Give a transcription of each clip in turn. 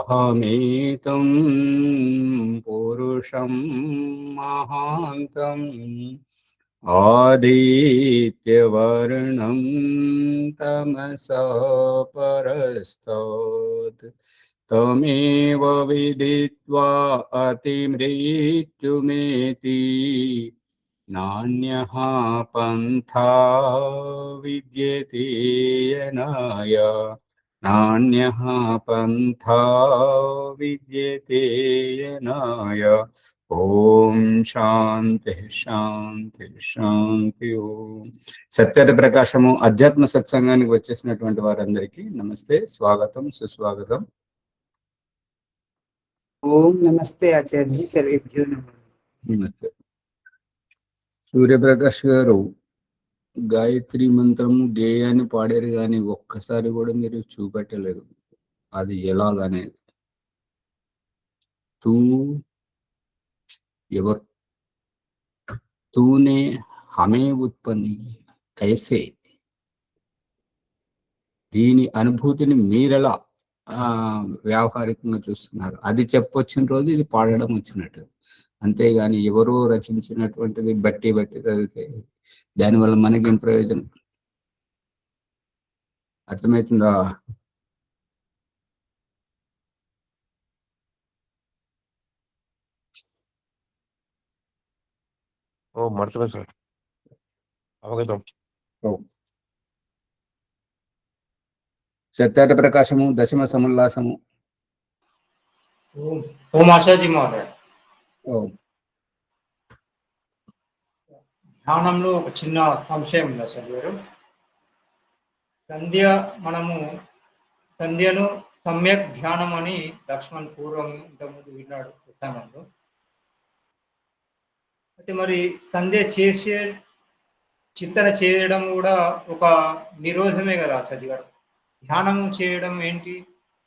అహమేతం పురుషం మహాంతం ఆదిత్యవర్ణం తమసా పరస్తాత్ తమేవ విదిత్వా అతిమృత్యుమేతి నాన్యః పంథా విద్యతే యనాయ నాన్యః పంథా విద్యతే యనాయ. ఓం శాంతి శాంతి శాంతి. ఓం సత్యత ప్రకాశము అధ్యాత్మ సత్సంగానికి వచ్చేసినటువంటి వారందరికీ నమస్తే, స్వాగతం, సుస్వాగతం. ఓం నమస్తే ఆచార్య, సర్వేభ్యో నమః. నమస్తే. సూర్యప్రకాష్ గారు గాయత్రి మంత్రము గేయాన్ని పాడారు, కానీ ఒక్కసారి కూడా మీరు చూపెట్టలేదు అది ఎలాగనేది. తూ ఎవరు, తూనే హమే ఉత్పన్ని కైసే, దీని అనుభూతిని మీరెలా వ్యావహారికంగా చూస్తున్నారు, అది చెప్పొచ్చిన రోజు ఇది పాడడం వచ్చినట్టు. అంతేగాని ఎవరో రచించినటువంటిది బట్టి చదివితే దానివల్ల మనకేం ప్రయోజనం? అర్థమవుతుందా? మర్చిపోయి సార్, అవగతం. సత్యాట ప్రకాశము దశమ సముల్లాసము. ఓం ఆశాజీ మహోదయ. ఓం. ధ్యానంలో ఒక చిన్న సంశయం ఉంది ఆచార్య గారు. సంధ్యను సమ్యక్ ధ్యానం అని లక్ష్మణ్ పూర్వం ఇంతకుముందు విన్నాడు సత్సంగంలో. అయితే మరి సంధ్య చింతన చేయడం కూడా ఒక నిరోధమే కదా ఆచార్య గారు? ధ్యానం చేయడం ఏంటి?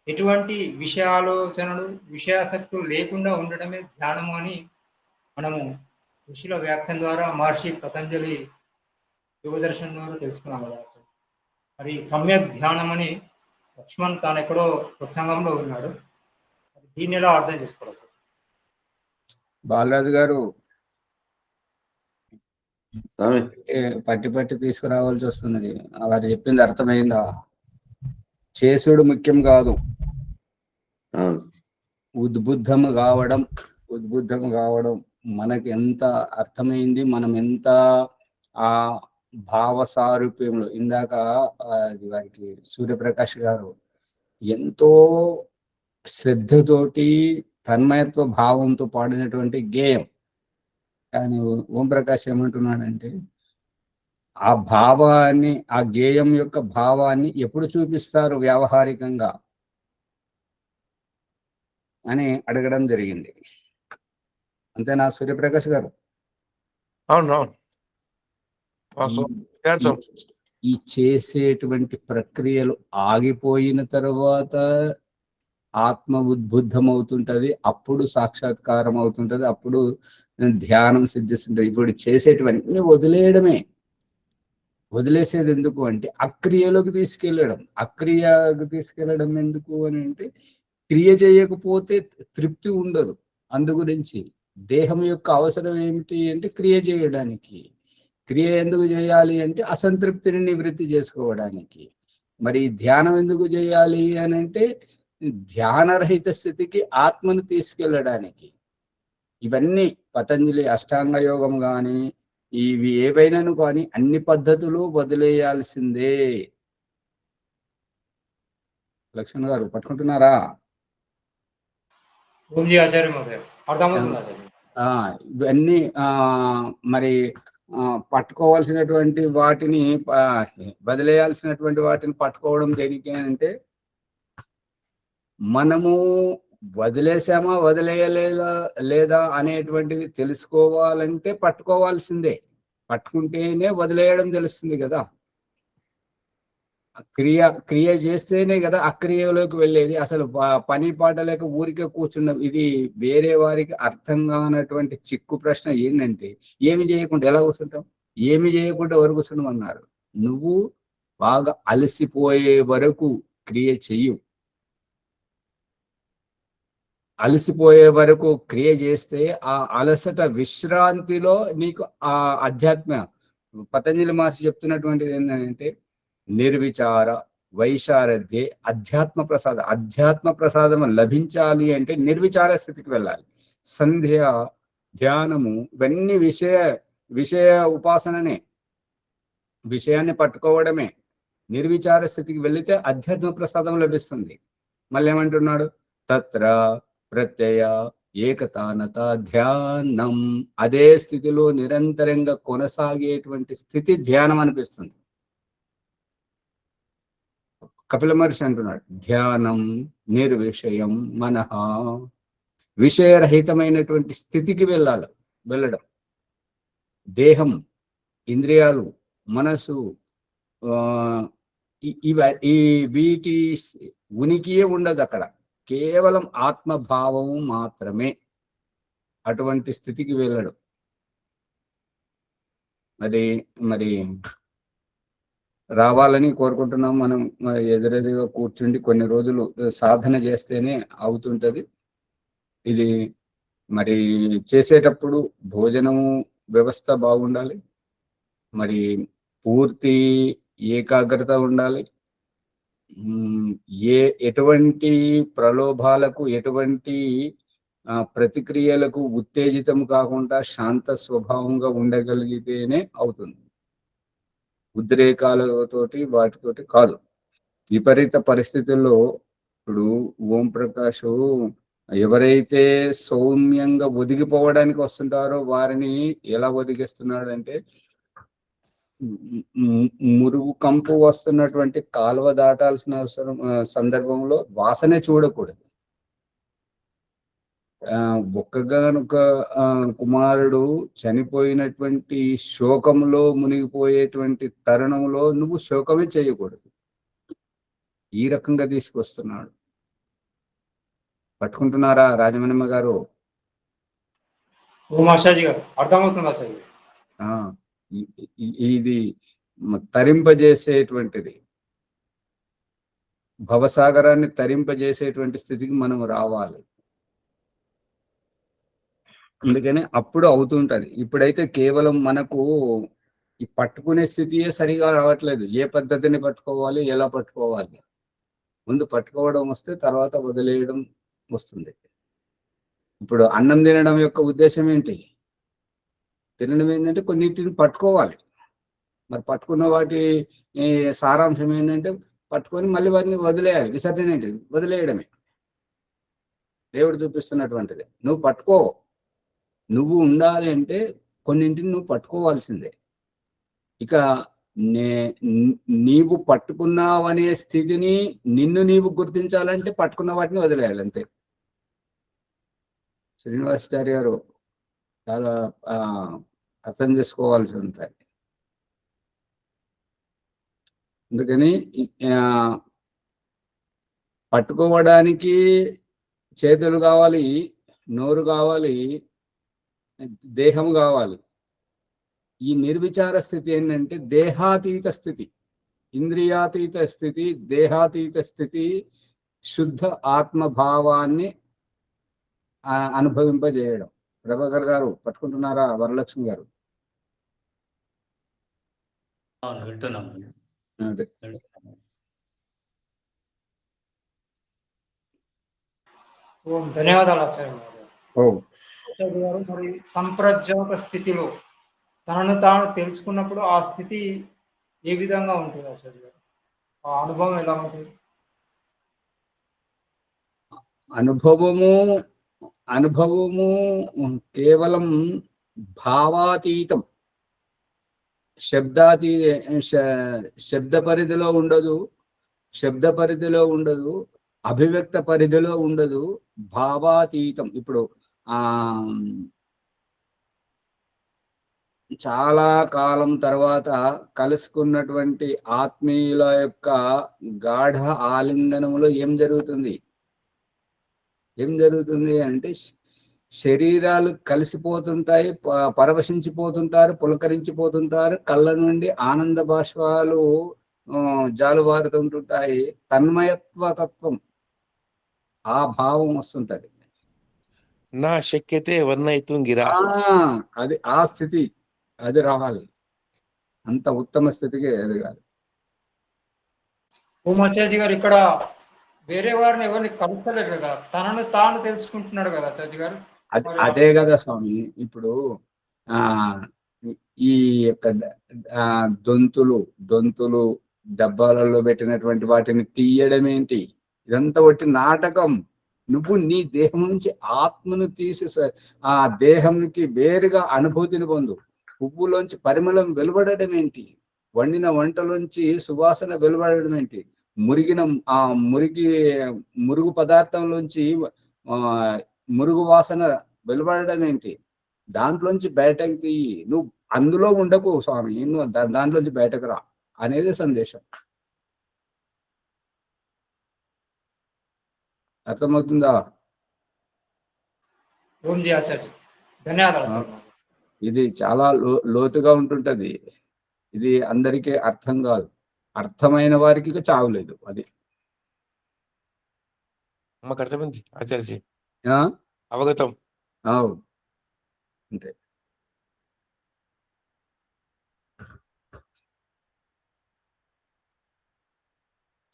ఎటువంటి విషయాలోచనలు, విషయాసక్తులు లేకుండా ఉండడమే ధ్యానము అని మనము ఋషుల వ్యాఖ్యానం ద్వారా, మహర్షి పతంజలి యోగదర్శనం ద్వారా తెలుసుకున్నాం కదా. మరి సమ్యక్ ధ్యానం అని లక్ష్మణ్ తాను ఎక్కడో సత్సంగంలో ఉన్నాడు, దీన్ని ఎలా అర్థం చేసుకోవచ్చు? బాలరాజు గారు పట్టి తీసుకురావాల్సి వస్తున్నది. వారు చెప్పింది అర్థమైందా? చేసుడు ముఖ్యం కాదు, ఉద్బుద్ధము కావడం మనకి ఎంత అర్థమైంది, మనం ఎంత ఆ భావ సారూప్యంలో. ఇందాక వారికి సూర్యప్రకాష్ గారు ఎంతో శ్రద్ధతోటి తన్మయత్వ భావంతో పాడినటువంటి గేయం. కానీ ఓంప్రకాష్ ఏమంటున్నాడంటే ఆ భావాన్ని, ఆ గేయం యొక్క భావాన్ని ఎప్పుడు చూపిస్తారు వ్యావహారికంగా అని అడగడం జరిగింది. అంతేనా సూర్యప్రకాష్ గారు? ఈ చేసేటువంటి ప్రక్రియలు ఆగిపోయిన తర్వాత ఆత్మ ఉద్బుద్ధం అవుతుంటది, అప్పుడు సాక్షాత్కారం అవుతుంటది, అప్పుడు ధ్యానం సిద్ధిస్తుంటది. ఇప్పుడు చేసేటివన్నీ వదిలేసేది ఎందుకు అంటే అక్రియలోకి తీసుకెళ్ళడం ఎందుకు అని అంటే క్రియ చేయకపోతే తృప్తి ఉండదు. అందు గురించి దేహం యొక్క అవసరం ఏమిటి అంటే క్రియ చేయడానికి. క్రియ ఎందుకు చేయాలి అంటే అసంతృప్తిని నివృత్తి చేసుకోవడానికి. మరి ధ్యానం ఎందుకు చేయాలి అని అంటే ధ్యానరహిత స్థితికి ఆత్మను తీసుకెళ్ళడానికి. ఇవన్నీ పతంజలి అష్టాంగ యోగం కానీ ఇవి ఏవైనాను కానీ అన్ని పద్ధతులు వదిలేయాల్సిందే. లక్ష్మణ్ గారు పట్టుకుంటున్నారా? ఇవన్నీ మరి పట్టుకోవాల్సినటువంటి వాటిని వదిలేయాల్సినటువంటి వాటిని పట్టుకోవడం దేనికి అంటే మనము వదిలేసామా లేదా అనేటువంటిది తెలుసుకోవాలంటే పట్టుకోవాల్సిందే. పట్టుకుంటేనే వదిలేయడం తెలుస్తుంది కదా. క్రియ చేస్తేనే కదా అక్రియలోకి వెళ్ళేది. అసలు పని పాట లేక ఊరికే కూర్చున్న ఇది వేరే వారికి అర్థం కానటువంటి చిక్కు ప్రశ్న ఏంటంటే ఏమి చేయకుండా ఎలా కూర్చుంటాం, ఏమి చేయకుండా ఎవరు కూర్చుంటాం అన్నారు. నువ్వు బాగా అలసిపోయే వరకు క్రియ చెయ్యు. అలసిపోయే వరకు క్రియ చేస్తే ఆ అలసట విశ్రాంతిలో నీకు ఆ అధ్యాత్మ పతంజలి మహర్షి చెప్తున్నటువంటిది ఏంటంటే నిర్విచార వైశారథ్యే అధ్యాత్మ ప్రసాదం లభించాలి అంటే నిర్విచార స్థితికి వెళ్ళాలి. సంధ్య, ధ్యానము ఇవన్నీ విషయ ఉపాసననే, విషయాన్ని పట్టుకోవడమే. నిర్విచార స్థితికి వెళితే అధ్యాత్మ ప్రసాదం లభిస్తుంది. మళ్ళీ ఏమంటున్నాడు, తత్ర ప్రత్యయ ఏకతానత ధ్యానం, అదే స్థితిలో నిరంతరంగా కొనసాగేటువంటి స్థితి ధ్యానం అనిపిస్తుంది. కపిల మహర్షి అంటున్నాడు, ధ్యానం నిర్విషయం మనః, విషయరహితమైనటువంటి స్థితికి వెళ్ళడం. దేహం, ఇంద్రియాలు, మనసు ఈ వీటి ఉనికియే ఉండదు అక్కడ, కేవలం ఆత్మభావము మాత్రమే. అటువంటి స్థితికి వెళ్ళడం మరి రావాలని కోరుకుంటున్నాం. మనం ఎదురెదురుగా కూర్చుండి కొన్ని రోజులు సాధన చేస్తేనే అవుతుంటది. ఇది మరి చేసేటప్పుడు భోజనము వ్యవస్థ బాగుండాలి, మరి పూర్తి ఏకాగ్రత ఉండాలి. ఎటువంటి ప్రలోభాలకు, ఎటువంటి ప్రతిక్రియలకు ఉత్తేజితం కాకుండా శాంత స్వభావంగా ఉండగలిగితేనే అవుతుంది. ఉద్రేకాలతోటి వాటితోటి కాదు. విపరీత పరిస్థితుల్లో ఇప్పుడు ఓం ప్రకాష్ ఎవరైతే సౌమ్యంగా ఒదిగిపోవడానికి వస్తుంటారో వారిని ఎలా ఒదిగిస్తున్నాడంటే, మురుగు కంపు వస్తున్నటువంటి కాలువ దాటాల్సిన సందర్భంలో వాసనే చూడకూడదు. ఒక్కగానొక కుమారుడు చనిపోయినటువంటి శోకంలో మునిగిపోయేటువంటి తరుణంలో నువ్వు శోకమే చేయకూడదు. ఈ రకంగా తీసుకొస్తున్నాడు. పట్టుకుంటున్నారా రాజమణిమ్మ గారు? అర్థమవుతుంది. ఇది తరింపజేసేటువంటిది, భవసాగరాన్ని తరింపజేసేటువంటి స్థితికి మనం రావాలి. అందుకని అప్పుడు అవుతుంటది. ఇప్పుడైతే కేవలం మనకు ఈ పట్టుకునే స్థితియే సరిగా రావట్లేదు. ఏ పద్ధతిని పట్టుకోవాలి, ఎలా పట్టుకోవాలి, ముందు పట్టుకోవడం వస్తే తర్వాత వదిలేయడం వస్తుంది. ఇప్పుడు అన్నం తినడం యొక్క ఉద్దేశం ఏంటి? తినడం ఏంటంటే కొన్నిటిని పట్టుకోవాలి. మరి పట్టుకున్న వాటి సారాంశం ఏంటంటే పట్టుకొని మళ్ళీ వాటిని వదిలేయాలి. విసర్జన ఏంటిది? వదిలేయడమే. దేవుడు చూపిస్తున్నటువంటిది. నువ్వు పట్టుకో, నువ్వు ఉండాలి అంటే కొన్నింటిని నువ్వు పట్టుకోవాల్సిందే. ఇక నీవు పట్టుకున్నావనే స్థితిని నిన్ను నీవు గుర్తించాలంటే పట్టుకున్న వాటిని వదిలేయాలి, అంతే. శ్రీనివాసాచార్య గారు చాలా అర్థం చేసుకోవాల్సి ఉంటాయి. అందుకని పట్టుకోవడానికి చేతులు కావాలి, నోరు కావాలి, దేహం కావాలి. ఈ నిర్విచార స్థితి ఏంటంటే దేహాతీత స్థితి, ఇంద్రియాతీత స్థితి, దేహాతీత స్థితి, శుద్ధ ఆత్మభావాన్ని అనుభవింపజేయడం. ప్రభాకర్ గారు పట్టుకుంటున్నారా? వరలక్ష్మి గారు అదే. ధన్యవాదాలు ఆచార్య ఓ గారు. మరి సంప్రజ్ఞాత స్థితిలో తనను తాను తెలుసుకున్నప్పుడు ఆ స్థితి ఏ విధంగా ఉంటుంది ఆచార్య గారు? ఆ అనుభవం ఎలా ఉంటుంది? అనుభవము కేవలం భావాతీతం, శబ్ద పరిధిలో ఉండదు, అభివ్యక్త పరిధిలో ఉండదు, భావాతీతం. ఇప్పుడు చాలా కాలం తర్వాత కలుసుకున్నటువంటి ఆత్మీయుల యొక్క గాఢ ఆలింగనంలో ఏం జరుగుతుంది అంటే శరీరాలు కలిసిపోతుంటాయి, పరవశించిపోతుంటారు, పులకరించిపోతుంటారు, కళ్ళ నుండి ఆనంద బాష్పాలు జాలువారుతుంటుంటాయి. తన్మయత్వ తత్వం, ఆ భావం వస్తుంటది. నా శక్యతే వర్ణయితుం గిరా. అది ఆ స్థితి, అది రావాలి, అంత ఉత్తమ స్థితికి ఎదగాలి. ఓమాచార్య గారు ఇక్కడ వేరే వారిని ఎవరిని కలుస్తలేరు కదా, తనను తాను తెలుసుకుంటున్నాడు కదా ఆచార్య గారు. అదే కదా స్వామి. ఇప్పుడు ఆ ఈ యొక్క దొంతులు డబ్బాలలో పెట్టినటువంటి వాటిని తీయడం ఏంటి? ఇదంతా ఒకటి నాటకం. నువ్వు నీ దేహం నుంచి ఆత్మను తీసి ఆ దేహంకి వేరుగా అనుభూతిని పొందు. పువ్వులోంచి పరిమళం వెలువడడం ఏంటి? వండిన వంటలోంచి సువాసన వెలువడడం ఏంటి? ఆ మురుగు పదార్థంలోంచి మురుగు వాసన వెలువడడం ఏంటి? దాంట్లోంచి బయటకు తీయి. నువ్వు అందులో ఉండకు స్వామి, నువ్వు దాంట్లోంచి బయటకు రా అనేది సందేశం. అర్థమవుతుందా? ఓంజీ ఆచార్య, ధన్యవాదాలు. ఇది చాలా లోతుగా ఉంటుంటది. ఇది అందరికీ అర్థం కాదు. అర్థమైన వారికి చావులేదు. అది మాకు అర్థమైంది ఆచార్య. ఆ? అవగతం. అంతే.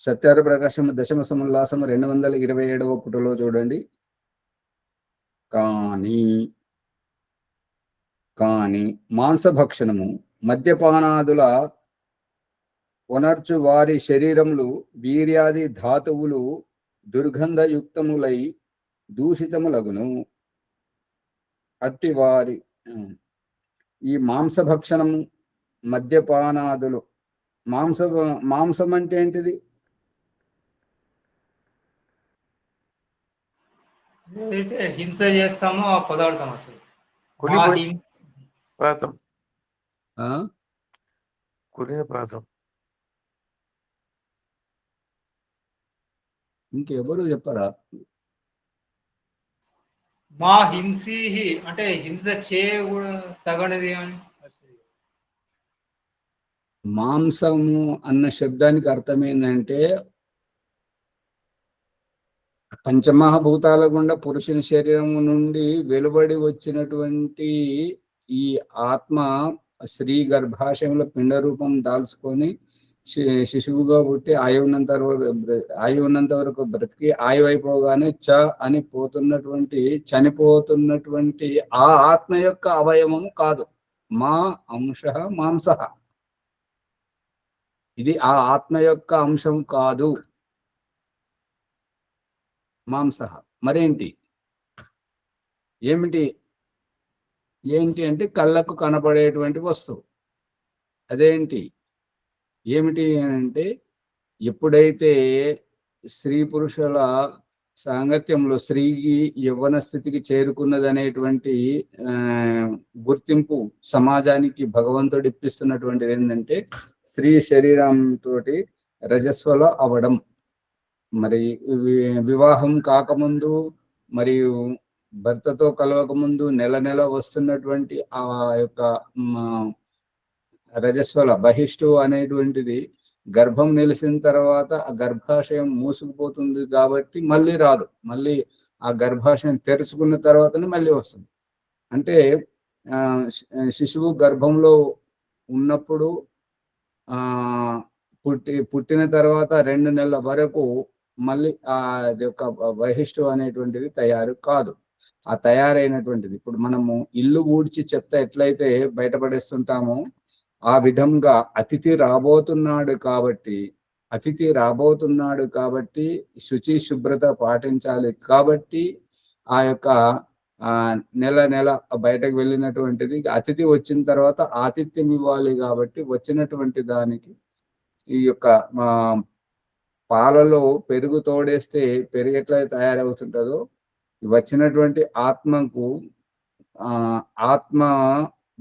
సత్యార ప్రకాశం దశమ సముల్లాసం 227వ పుటలో చూడండి. కానీ మాంసభక్షణము మద్యపానాదుల వనర్చు వారి శరీరములు వీర్యాది ధాతువులు దుర్గంధయుక్తములై దూషితములగును. అట్టి వారి ఈ మాంసభక్షణము మద్యపానాదులు, మాంసం అంటే ఏంటిది? ఏదైతే హింస చేస్తామో ఆ పదార్థం అసలు ఇంకెవరు చెప్పరా? మా హింసి అంటే హింస తగనిది అని. మాంసము అన్న శబ్దానికి అర్థం ఏంటంటే పంచమహాభూతాల గుండా పురుషుని శరీరం నుండి వెలువడి వచ్చినటువంటి ఈ ఆత్మ స్త్రీ గర్భాశయంలో పిండ రూపం దాల్చుకొని శిశువుగా పుట్టి ఆయు ఉన్నంత వరకు బ్రతికి ఆయు అయిపోగానే అని చనిపోతున్నటువంటి ఆ ఆత్మ యొక్క అవయవము కాదు. మా అంశ మాంస, ఇది ఆ ఆత్మ యొక్క అంశం కాదు. మాంస మరేంటి? ఏంటి అంటే కళ్ళకు కనపడేటువంటి వస్తువు. అదేంటి? ఏమిటి అంటే ఎప్పుడైతే స్త్రీ పురుషుల సాంగత్యంలో స్త్రీకి యవ్వన స్థితికి చేరుకున్నదనేటువంటి గుర్తింపు సమాజానికి భగవంతుడు ఇప్పిస్తున్నటువంటిది ఏంటంటే స్త్రీ శరీరంతో రజస్వలో అవడం. మరి వివాహం కాకముందు మరియు భర్తతో కలవకముందు నెల వస్తున్నటువంటి ఆ యొక్క రజస్వల బహిష్టు అనేటువంటిది గర్భం నిలిచిన తర్వాత ఆ గర్భాశయం మూసుకుపోతుంది కాబట్టి మళ్ళీ రాదు. మళ్ళీ ఆ గర్భాశయం తెరుచుకున్న తర్వాతనే మళ్ళీ వస్తుంది. అంటే శిశువు గర్భంలో ఉన్నప్పుడు పుట్టిన తర్వాత 2 నెలల వరకు మళ్ళీ ఆ యొక్క బహిష్టు అనేటువంటిది తయారు కాదు. ఆ తయారైనటువంటిది ఇప్పుడు మనము ఇల్లు ఊడ్చి చెత్త ఎట్లయితే బయటపడేస్తుంటామో ఆ విధంగా అతిథి రాబోతున్నాడు కాబట్టి శుచి శుభ్రత పాటించాలి. కాబట్టి ఆ యొక్క నెల బయటకు వెళ్ళినటువంటిది అతిథి వచ్చిన తర్వాత ఆతిథ్యం ఇవ్వాలి. కాబట్టి వచ్చినటువంటి దానికి ఈ యొక్క పాలలో పెరుగు తోడేస్తే పెరుగు ఎట్లా తయారవుతుంటుందో వచ్చినటువంటి ఆత్మకు ఆత్మ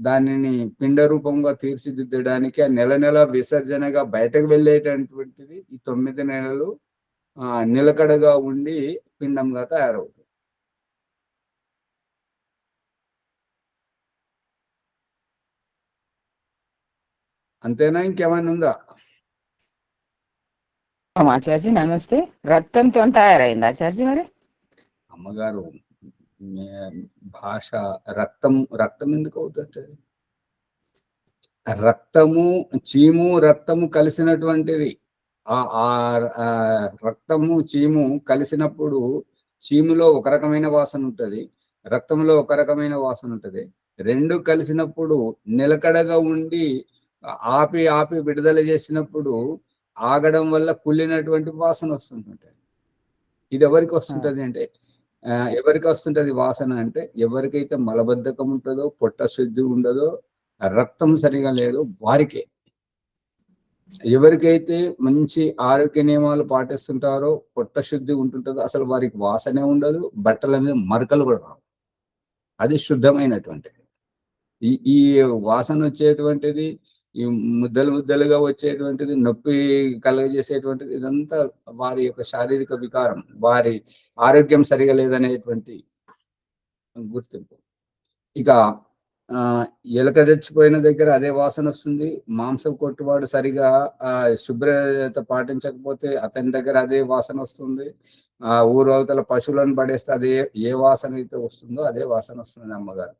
దానిని పిండ రూపంగా తీర్చిదిద్దడానికి ఆ నెల విసర్జనగా బయటకు వెళ్ళేటటువంటిది ఈ 9 నెలలు నిలకడగా ఉండి పిండంగా తయారవుతుంది. అంతేనా? ఇంకేమైనా ఉందా? ఆచార్య నమస్తే. రక్తంతో తయారైంది ఆచార్య. మరి అమ్మగారు భాష, రక్తం రక్తం ఎందుకు అవుతుంటది? రక్తము, చీము రక్తము కలిసినటువంటిది. ఆ రక్తము చీము కలిసినప్పుడు చీములో ఒక రకమైన వాసన ఉంటది, రక్తంలో ఒక రకమైన వాసన ఉంటది. రెండు కలిసినప్పుడు నిలకడగా ఉండి ఆపి ఆపి విడుదల చేసినప్పుడు ఆగడం వల్ల కుళ్ళినటువంటి వాసన వస్తుంటుంటది. ఇది ఎవరికి వస్తుంటది అంటే ఎవరికి వస్తుంటది వాసన అంటే, ఎవరికైతే మలబద్ధకం ఉంటుందో, పొట్ట శుద్ధి ఉండదో, రక్తం సరిగా లేదో వారికే. ఎవరికైతే మంచి ఆరోగ్య నియమాలు పాటిస్తుంటారో, పొట్ట శుద్ధి ఉంటుంటుందో, అసలు వారికి వాసనే ఉండదు, బట్టల మీద మరకలు కూడా రావు. అది శుద్ధమైనటువంటిది. ఈ వాసన వచ్చేటువంటిది, ఈ ముద్దలు ముద్దలుగా వచ్చేటువంటిది, నొప్పి కలుగజేసేటువంటిది, ఇదంతా వారి యొక్క శారీరక వికారం, వారి ఆరోగ్యం సరిగా లేదనేటువంటి గుర్తింపు. ఇక ఎలక చచ్చిపోయిన దగ్గర అదే వాసన వస్తుంది. మాంసం కొట్టువాడు సరిగా శుభ్రత పాటించకపోతే అతని దగ్గర అదే వాసన వస్తుంది. ఊరు అవతల పశువులను పడేస్తే అదే ఏ వాసన అయితే వస్తుందో అదే వాసన వస్తుంది. అమ్మగారు,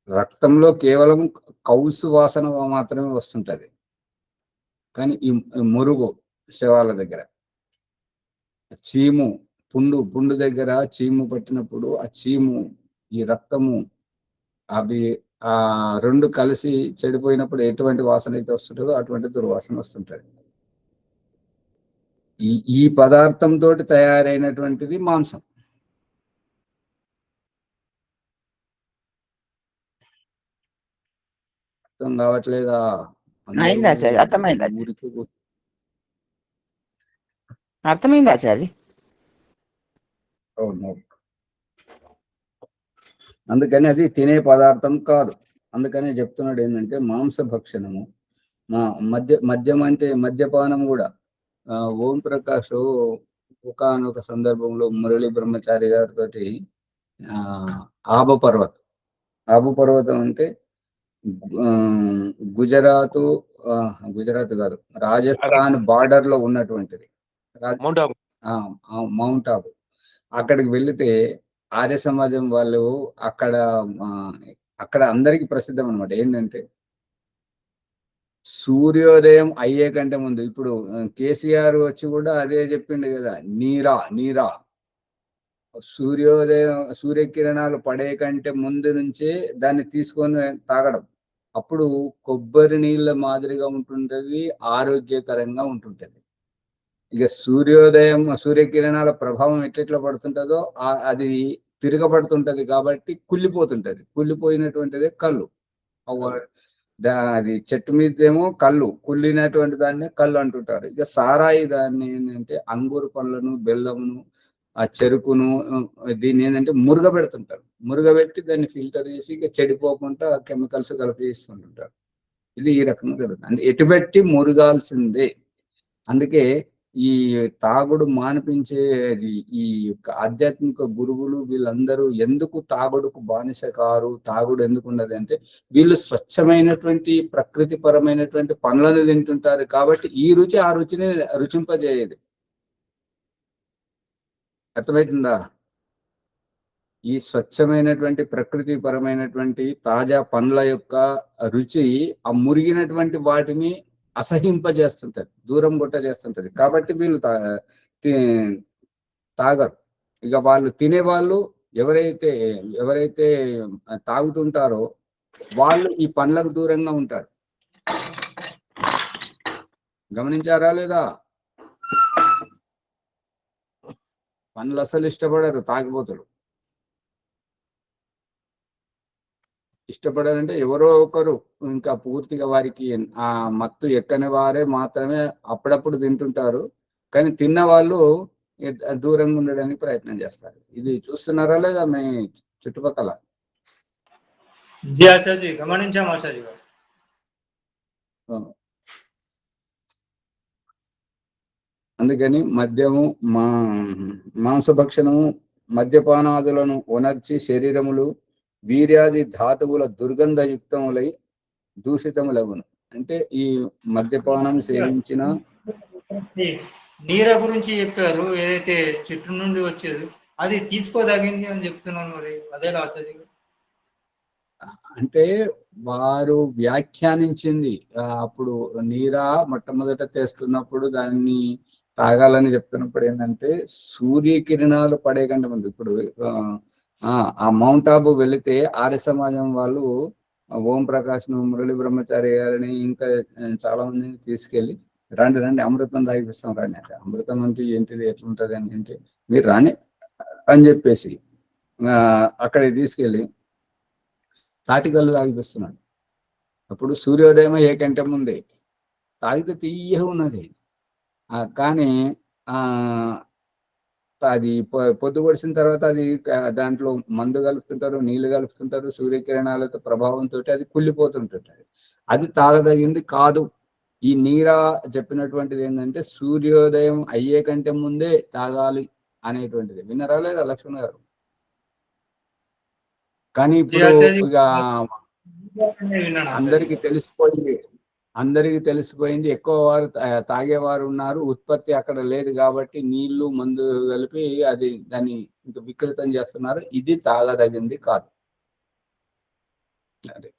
రక్తంలో కేవలం కౌసు వాసన మాత్రమే వస్తుంటది, కానీ ఈ మురుగు శవాల దగ్గర చీము, పుండు దగ్గర చీము పట్టినప్పుడు ఆ చీము, ఈ రక్తము, అవి రెండు కలిసి చెడిపోయినప్పుడు ఎటువంటి వాసన అయితే వస్తుంటుందో అటువంటి దుర్వాసన వస్తుంటది. ఈ పదార్థంతో తయారైనటువంటిది మాంసం. అర్థం కావట్లేదా? అయింది ఆచార్య, అర్థమైంది. ఊరికి అర్థమైంది ఆచార్య. అవును. అందుకని అది తినే పదార్థం కాదు. అందుకనే చెప్తున్నాడు ఏంటంటే మాంస భక్షణము. మద్యం అంటే మద్యపానం కూడా. ఓం ప్రకాష్ ఒకానొక సందర్భంలో మురళీ బ్రహ్మచారి గారితో ఆబు పర్వతం అంటే గుజరాత్ కాదు, రాజస్థాన్ బార్డర్ లో ఉన్నటువంటిది మౌంట్ ఆబు. అక్కడికి వెళితే ఆర్య సమాజం వాళ్ళు అక్కడ అందరికి ప్రసిద్ధం అనమాట. ఏంటంటే సూర్యోదయం అయ్యే కంటే ముందు, ఇప్పుడు కేసీఆర్ వచ్చి కూడా అదే చెప్పిండు కదా, నీరా సూర్యకిరణాలు పడే కంటే ముందు నుంచే దాన్ని తీసుకొని తాగడం. అప్పుడు కొబ్బరి నీళ్ళ మాదిరిగా ఉంటుంటది, ఆరోగ్యకరంగా ఉంటుంటది. ఇక సూర్యకిరణాల ప్రభావం ఎట్లెట్లా పడుతుంటుందో అది తిరగబడుతుంటది కాబట్టి కుళ్ళిపోతుంటది. కుళ్ళిపోయినటువంటిదే కళ్ళు. అది చెట్టు మీదేమో కళ్ళు, కుళ్ళినటువంటి దాన్ని కళ్ళు అంటుంటారు. ఇక సారాయి దాన్ని ఏంటంటే అంగూరు పండ్లను, బెల్లమును, ఆ చెరుకును, దీన్ని ఏంటంటే మురుగబెడుతుంటారు. మురుగబెట్టి దాన్ని ఫిల్టర్ చేసి ఇక చెడిపోకుండా కెమికల్స్ కలిపి చేస్తుంటుంటారు. ఇది ఈ రకంగా జరుగుతుంది. అంటే ఎటుబెట్టి మురుగాల్సిందే. అందుకే ఈ తాగుడు మానిపించేది ఈ యొక్క ఆధ్యాత్మిక గురువులు వీళ్ళందరూ ఎందుకు తాగుడుకు బానిస కారు, తాగుడు ఎందుకు ఉన్నది అంటే, వీళ్ళు స్వచ్ఛమైనటువంటి ప్రకృతి పరమైనటువంటి పండ్లను తింటుంటారు కాబట్టి ఈ రుచి ఆ రుచిని రుచింపజేయదు. అర్థమవుతుందా? ఈ స్వచ్ఛమైనటువంటి ప్రకృతి పరమైనటువంటి తాజా పండ్ల యొక్క రుచి ఆ మురిగినటువంటి వాటిని అసహింపజేస్తుంటది, దూరం కొట్ట చేస్తుంటది. కాబట్టి వీళ్ళు తాగరు. ఇక వాళ్ళు తినేవాళ్ళు ఎవరైతే తాగుతుంటారో వాళ్ళు ఈ పండ్లకు దూరంగా ఉంటారు. గమనించారా లేదా? పండ్లు అసలు ఇష్టపడరు తాగిపోతారు. ఇష్టపడాలంటే ఎవరో ఒకరు ఇంకా పూర్తిగా వారికి ఆ మత్తు ఎక్కని వారే మాత్రమే అప్పుడప్పుడు తింటుంటారు. కానీ తిన్న వాళ్ళు దూరంగా ఉండడానికి ప్రయత్నం చేస్తారు. ఇది చూస్తున్నారా లేదా మీ చుట్టుపక్కల? గమనించాం ఆచార్య గారు. అందుకని మద్యము, మాంసభక్షణము, మద్యపానాదులను ఉనర్చి శరీరములు వీర్యాది ధాతువుల దుర్గంధయుక్తములై దూషితములగును. అంటే ఈ మద్యపానం సేవించిన నీర గురించి చెప్పారు, ఏదైతే చెట్టు నుండి వచ్చేది అది తీసుకోదగింది అని చెప్తున్నాను. మరి అదేలా ఆచార్య గారు? అంటే వారు వ్యాఖ్యానించింది అప్పుడు నీరా మొట్టమొదట తెస్తున్నప్పుడు దాన్ని తాగాలని చెప్తున్నప్పుడు ఏంటంటే సూర్యకిరణాలు పడే కంటే ముందు ఇప్పుడు ఆ మౌంట్ ఆబు వెళితే ఆర్య సమాజం వాళ్ళు ఓం ప్రకాష్ ను, మురళి బ్రహ్మచారి గారిని, ఇంకా చాలా మందిని తీసుకెళ్ళి రండి రండి అమృతం తాగిపిస్తాం రండి అంటే, అమృతం అంటే ఏంటిది ఎట్లుంటది అని అంటే మీరు రాని అని చెప్పేసి అక్కడికి తీసుకెళ్ళి తాటికల్లు తాగిపిస్తున్నాడు. అప్పుడు సూర్యోదయం ఏ కంటే ముందే తాగితే తీయగా ఉన్నది. కానీ అది పొద్దు పొడిచిన తర్వాత అది దాంట్లో మందు కలుపుతుంటారు, నీళ్లు కలుపుతుంటారు, సూర్యకిరణాలతో ప్రభావంతో అది కుళ్ళిపోతుంటుంటది. అది తాగదగింది కాదు. ఈ నీరా చెప్పినటువంటిది ఏంటంటే సూర్యోదయం అయ్యే కంటే ముందే తాగాలి అనేటువంటిది. విన్నారా లేదా లక్ష్మణ్ గారు? కానీ ఇప్పుడు ఇక అందరికి తెలిసిపోయింది ఎక్కువ వారు తాగేవారు ఉన్నారు, ఉత్పత్తి అక్కడ లేదు కాబట్టి నీళ్లు మందు కలిపి అది దాన్ని ఇంకా వికృతం చేస్తున్నారు. ఇది తాగదగింది కాదు. అదే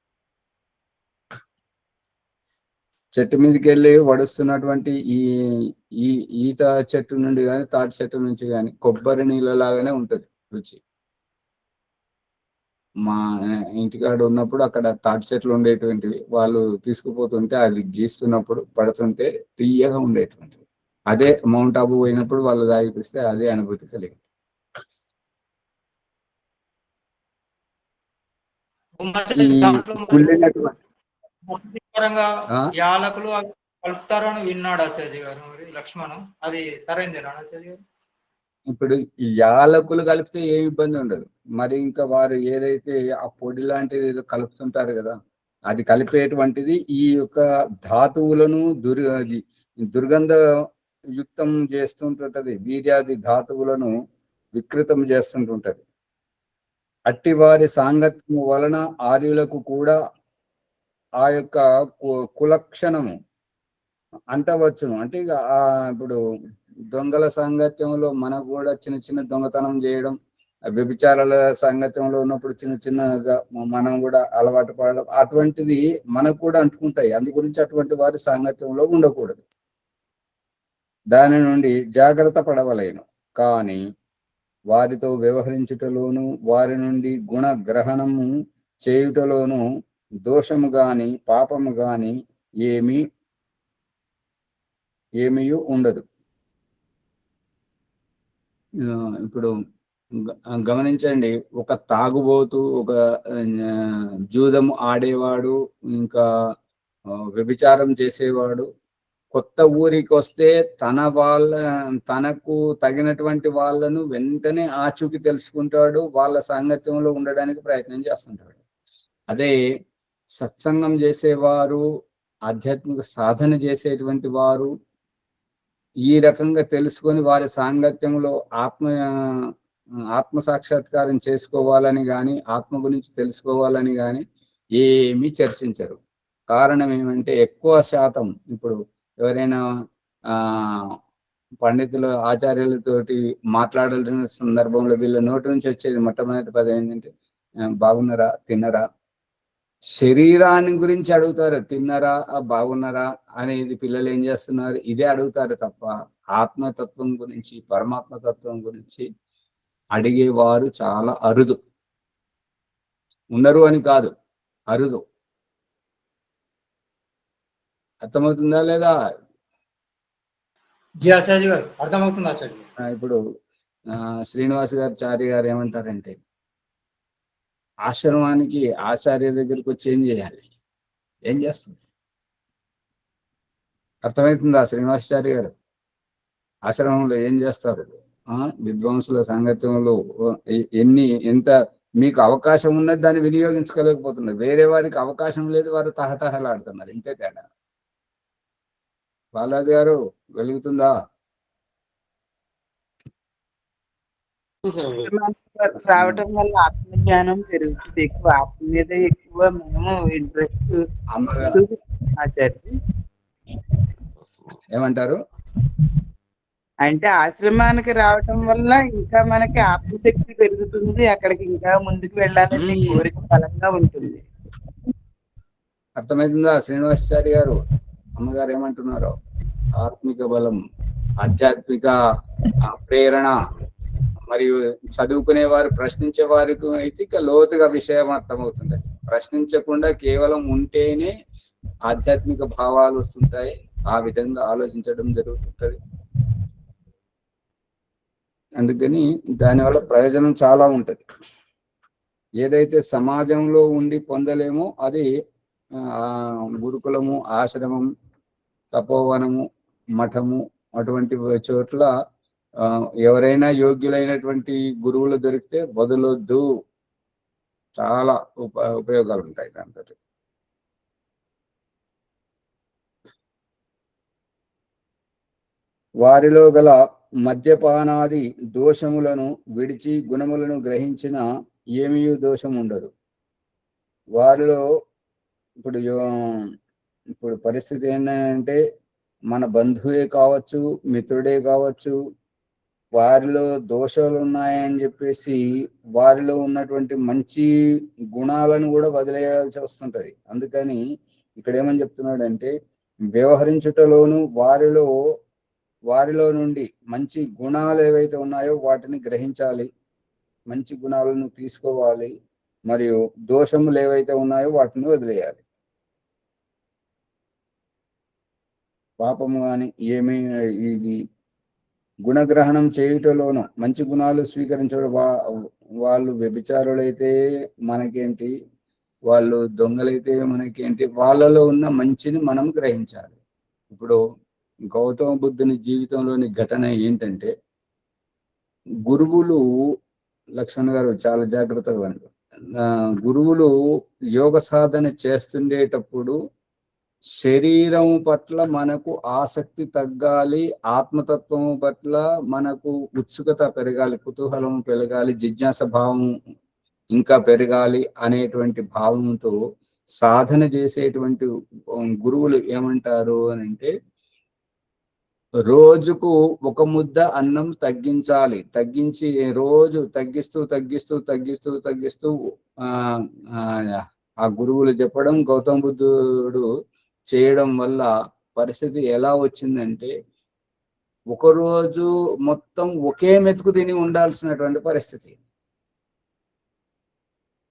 చెట్టు మీదకి వెళ్ళి వడుస్తున్నటువంటి ఈ ఈత చెట్టు నుండి కానీ తాటి చెట్టు నుంచి కానీ కొబ్బరి నీళ్ళలాగానే ఉంటది రుచి. మా ఇంటికాడ ఉన్నప్పుడు అక్కడ తాటి చెట్లు ఉండేటువంటివి, వాళ్ళు తీసుకుపోతుంటే అవి గీస్తున్నప్పుడు పడుతుంటే తీయగా ఉండేటువంటివి. అదే మౌంట్ ఆబు పోయినప్పుడు వాళ్ళు తాగిపిస్తే అదే అనుభూతి కలిగింది. యాలకులు కలుపుతారని విన్నాడు ఆచార్య గారు. మరి లక్ష్మణం అది సరైనదేనా ఆచార్య గారు? ఇప్పుడు ఈ యాలకులు కలిపితే ఏమి ఇబ్బంది ఉండదు. మరి ఇంకా వారు ఏదైతే ఆ పొడి లాంటిది ఏదో కలుపుతుంటారు కదా, అది కలిపేటువంటిది ఈ యొక్క ధాతువులను దుర్గంధ యుక్తం చేస్తుంటుంటది, వీర్యాది ధాతువులను వికృతం చేస్తుంటుంటది. అట్టి వారి సాంగత్యం వలన ఆర్యులకు కూడా ఆ యొక్క కులక్షణము అంటవచ్చును. అంటే ఇక ఇప్పుడు దొంగల సాంగత్యంలో మనకు కూడా చిన్న చిన్న దొంగతనం చేయడం, వ్యభిచారాల సాంగత్యంలో ఉన్నప్పుడు చిన్న చిన్నగా మనం కూడా అలవాటు పడడం, అటువంటిది మనకు కూడా అంటుకుంటాయి. అందు గురించి అటువంటి వారి సాంగత్యంలో ఉండకూడదు. దాని నుండి జాగ్రత్త పడవలేను. కానీ వారితో వ్యవహరించుటలోను వారి నుండి గుణగ్రహణము చేయుటలోను దోషము గాని పాపము గాని ఏమీ ఉండదు. ఇప్పుడు గమనించండి, ఒక తాగుబోతు, ఒక జూదము ఆడేవాడు, ఇంకా వ్యభిచారం చేసేవాడు కొత్త ఊరికి వస్తే తనకు తగినటువంటి వాళ్ళను వెంటనే ఆచూకి తెలుసుకుంటాడు, వాళ్ళ సాంగత్యంలో ఉండడానికి ప్రయత్నం చేస్తుంటాడు. అదే సత్సంగం చేసేవారు, ఆధ్యాత్మిక సాధన చేసేటువంటి వారు ఈ రకంగా తెలుసుకొని వారి సాంగత్యంలో ఆత్మ సాక్షాత్కారం చేసుకోవాలని కానీ ఆత్మ గురించి తెలుసుకోవాలని కానీ ఏమీ చర్చించరు. కారణం ఏమంటే ఎక్కువ శాతం ఇప్పుడు ఎవరైనా పండితులు ఆచార్యులతోటి మాట్లాడాల్సిన సందర్భంలో వీళ్ళ నోటి నుంచి వచ్చేది మొట్టమొదటి పదం ఏంటంటే బాగున్నారా, తిన్నరా, శరీరాన్ని గురించి అడుగుతారు. తిన్నరా, బాగున్నారా అనేది పిల్లలు ఏం చేస్తున్నారు, ఇదే అడుగుతారు తప్ప ఆత్మతత్వం గురించి, పరమాత్మతత్వం గురించి అడిగేవారు చాలా అరుదు. ఉండరు అని కాదు, అరుదు. అర్థమవుతుందా లేదా? జీ ఆచార్య గారు అర్థమవుతుంది ఆచార్య. ఇప్పుడు శ్రీనివాస్ గారు చారి గారు ఏమంటారంటే ఆశ్రమానికి ఆచార్య దగ్గరికి వచ్చి ఏం చేయాలి, ఏం చేస్తుంది? అర్థమవుతుందా శ్రీనివాసాచార్య గారు? ఆశ్రమంలో ఏం చేస్తారు? విద్వాంసుల సాంగత్యంలో ఎంత మీకు అవకాశం ఉన్నది దాన్ని వినియోగించుకోలేకపోతున్నారు. వేరే వారికి అవకాశం లేదు, వారు తహతహలాడుతున్నారు. ఇంతే తేడా. బాలాజీ గారు వెలుగుతుందా? రావటం వల్ల ఆత్మజ్ఞానం పెరుగుతుంది. ఎక్కువ ఆత్మ మీద ఎక్కువ మనము ఇంట్రెస్ట్ చూపిస్తాం ఆచార్య. ఏమంటారు? అంటే ఆశ్రమానికి రావటం వల్ల ఇంకా మనకి ఆత్మశక్తి పెరుగుతుంది, అక్కడికి ఇంకా ముందుకు వెళ్ళాలనే కోరిక బలంగా ఉంటుంది. అర్థమవుతుందా శ్రీనివాసాచారి గారు? అమ్మగారు ఏమంటున్నారో, ఆత్మిక బలం, ఆధ్యాత్మిక ప్రేరణ, మరియు చదువుకునే వారు ప్రశ్నించే వారికి అయితే ఇక లోతుగా విషయం అర్థమవుతుంది. ప్రశ్నించకుండా కేవలం ఉంటేనే ఆధ్యాత్మిక భావాలు వస్తుంటాయి, ఆ విధంగా ఆలోచించడం జరుగుతుంటది. అందుకని దానివల్ల ప్రయోజనం చాలా ఉంటది. ఏదైతే సమాజంలో ఉండి పొందలేమో అది గురుకులము, ఆశ్రమం, తపోవనము, మఠము అటువంటి చోట్ల ఎవరైనా యోగ్యులైనటువంటి గురువులు దొరికితే వదలొద్దు. చాలా ఉపయోగాలు ఉంటాయి దాంతో. వారిలో గల మద్యపానాది దోషములను విడిచి గుణములను గ్రహించిన ఏమీ దోషం ఉండదు. వారిలో ఇప్పుడు పరిస్థితి ఏంటంటే, మన బంధువే కావచ్చు, మిత్రుడే కావచ్చు, వారిలో దోషాలు ఉన్నాయని చెప్పేసి వారిలో ఉన్నటువంటి మంచి గుణాలను కూడా వదిలేయాల్సి వస్తుంటది. అందుకని ఇక్కడ ఏమని చెప్తున్నాడంటే, వ్యవహరించుటలోను వారిలో నుండి మంచి గుణాలు ఏవైతే ఉన్నాయో వాటిని గ్రహించాలి, మంచి గుణాలను తీసుకోవాలి, మరియు దోషములు ఏవైతే ఉన్నాయో వాటిని వదిలేయాలి. పాపము కానీ ఏమీ ఇది గుణగ్రహణం చేయుటలోను మంచి గుణాలు స్వీకరించడం. వాళ్ళు వ్యభిచారులైతే మనకేంటి, వాళ్ళు దొంగలైతే మనకేంటి, వాళ్ళలో ఉన్న మంచిని మనం గ్రహించాలి. ఇప్పుడు గౌతమ బుద్ధుని జీవితంలోని ఘటన ఏంటంటే, గురువులు, లక్ష్మణ్ గారు చాలా జాగ్రత్తగా ఉన్నారు, గురువులు యోగ సాధన చేస్తుండేటప్పుడు శరీరం పట్ల మనకు ఆసక్తి తగ్గాలి, ఆత్మతత్వం పట్ల మనకు ఉత్సుకత పెరగాలి, కుతూహలం పెరగాలి, జిజ్ఞాస భావం ఇంకా పెరగాలి అనేటువంటి భావంతో సాధన చేసేటువంటి గురువులు ఏమంటారు అని అంటే, రోజుకు ఒక ముద్ద అన్నం తగ్గించాలి, తగ్గించి రోజు తగ్గిస్తూ ఆ గురువులు చెప్పడం, గౌతమ బుద్ధుడు చేయడం వల్ల పరిస్థితి ఎలా వచ్చిందంటే, ఒకరోజు మొత్తం ఒకే మెతుకు తిని ఉండాల్సినటువంటి పరిస్థితి.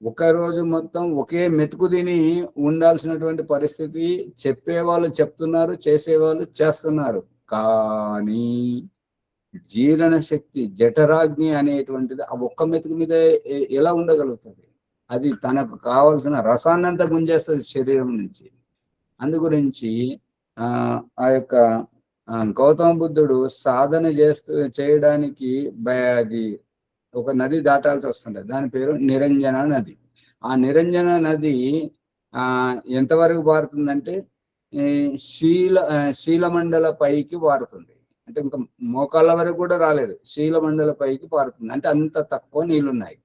ఒకరోజు మొత్తం ఒకే మెతుకు తిని ఉండాల్సినటువంటి పరిస్థితి. చెప్పేవాళ్ళు చెప్తున్నారు, చేసేవాళ్ళు చేస్తున్నారు, కానీ జీర్ణ శక్తి జఠరాగ్ని అనేటువంటిది ఆ ఒక్క మెతుకు మీద ఎలా ఉండగలుగుతుంది? అది తనకు కావాల్సిన రసాన్నంతా గుంజేస్తుంది శరీరం నుంచి. అందు గురించి ఆ యొక్క గౌతమ బుద్ధుడు సాధన చేయడానికి అది ఒక నది దాటాల్సి వస్తుంటది. దాని పేరు నిరంజన నది. ఆ నిరంజన నది ఎంతవరకు పారుతుందంటే శీలమండల పైకి పారుతుంది. అంటే ఇంకా మోకాళ్ళ వరకు కూడా రాలేదు, శీలమండల పైకి పారుతుంది. అంటే అంత తక్కువ నీళ్లున్నాయి.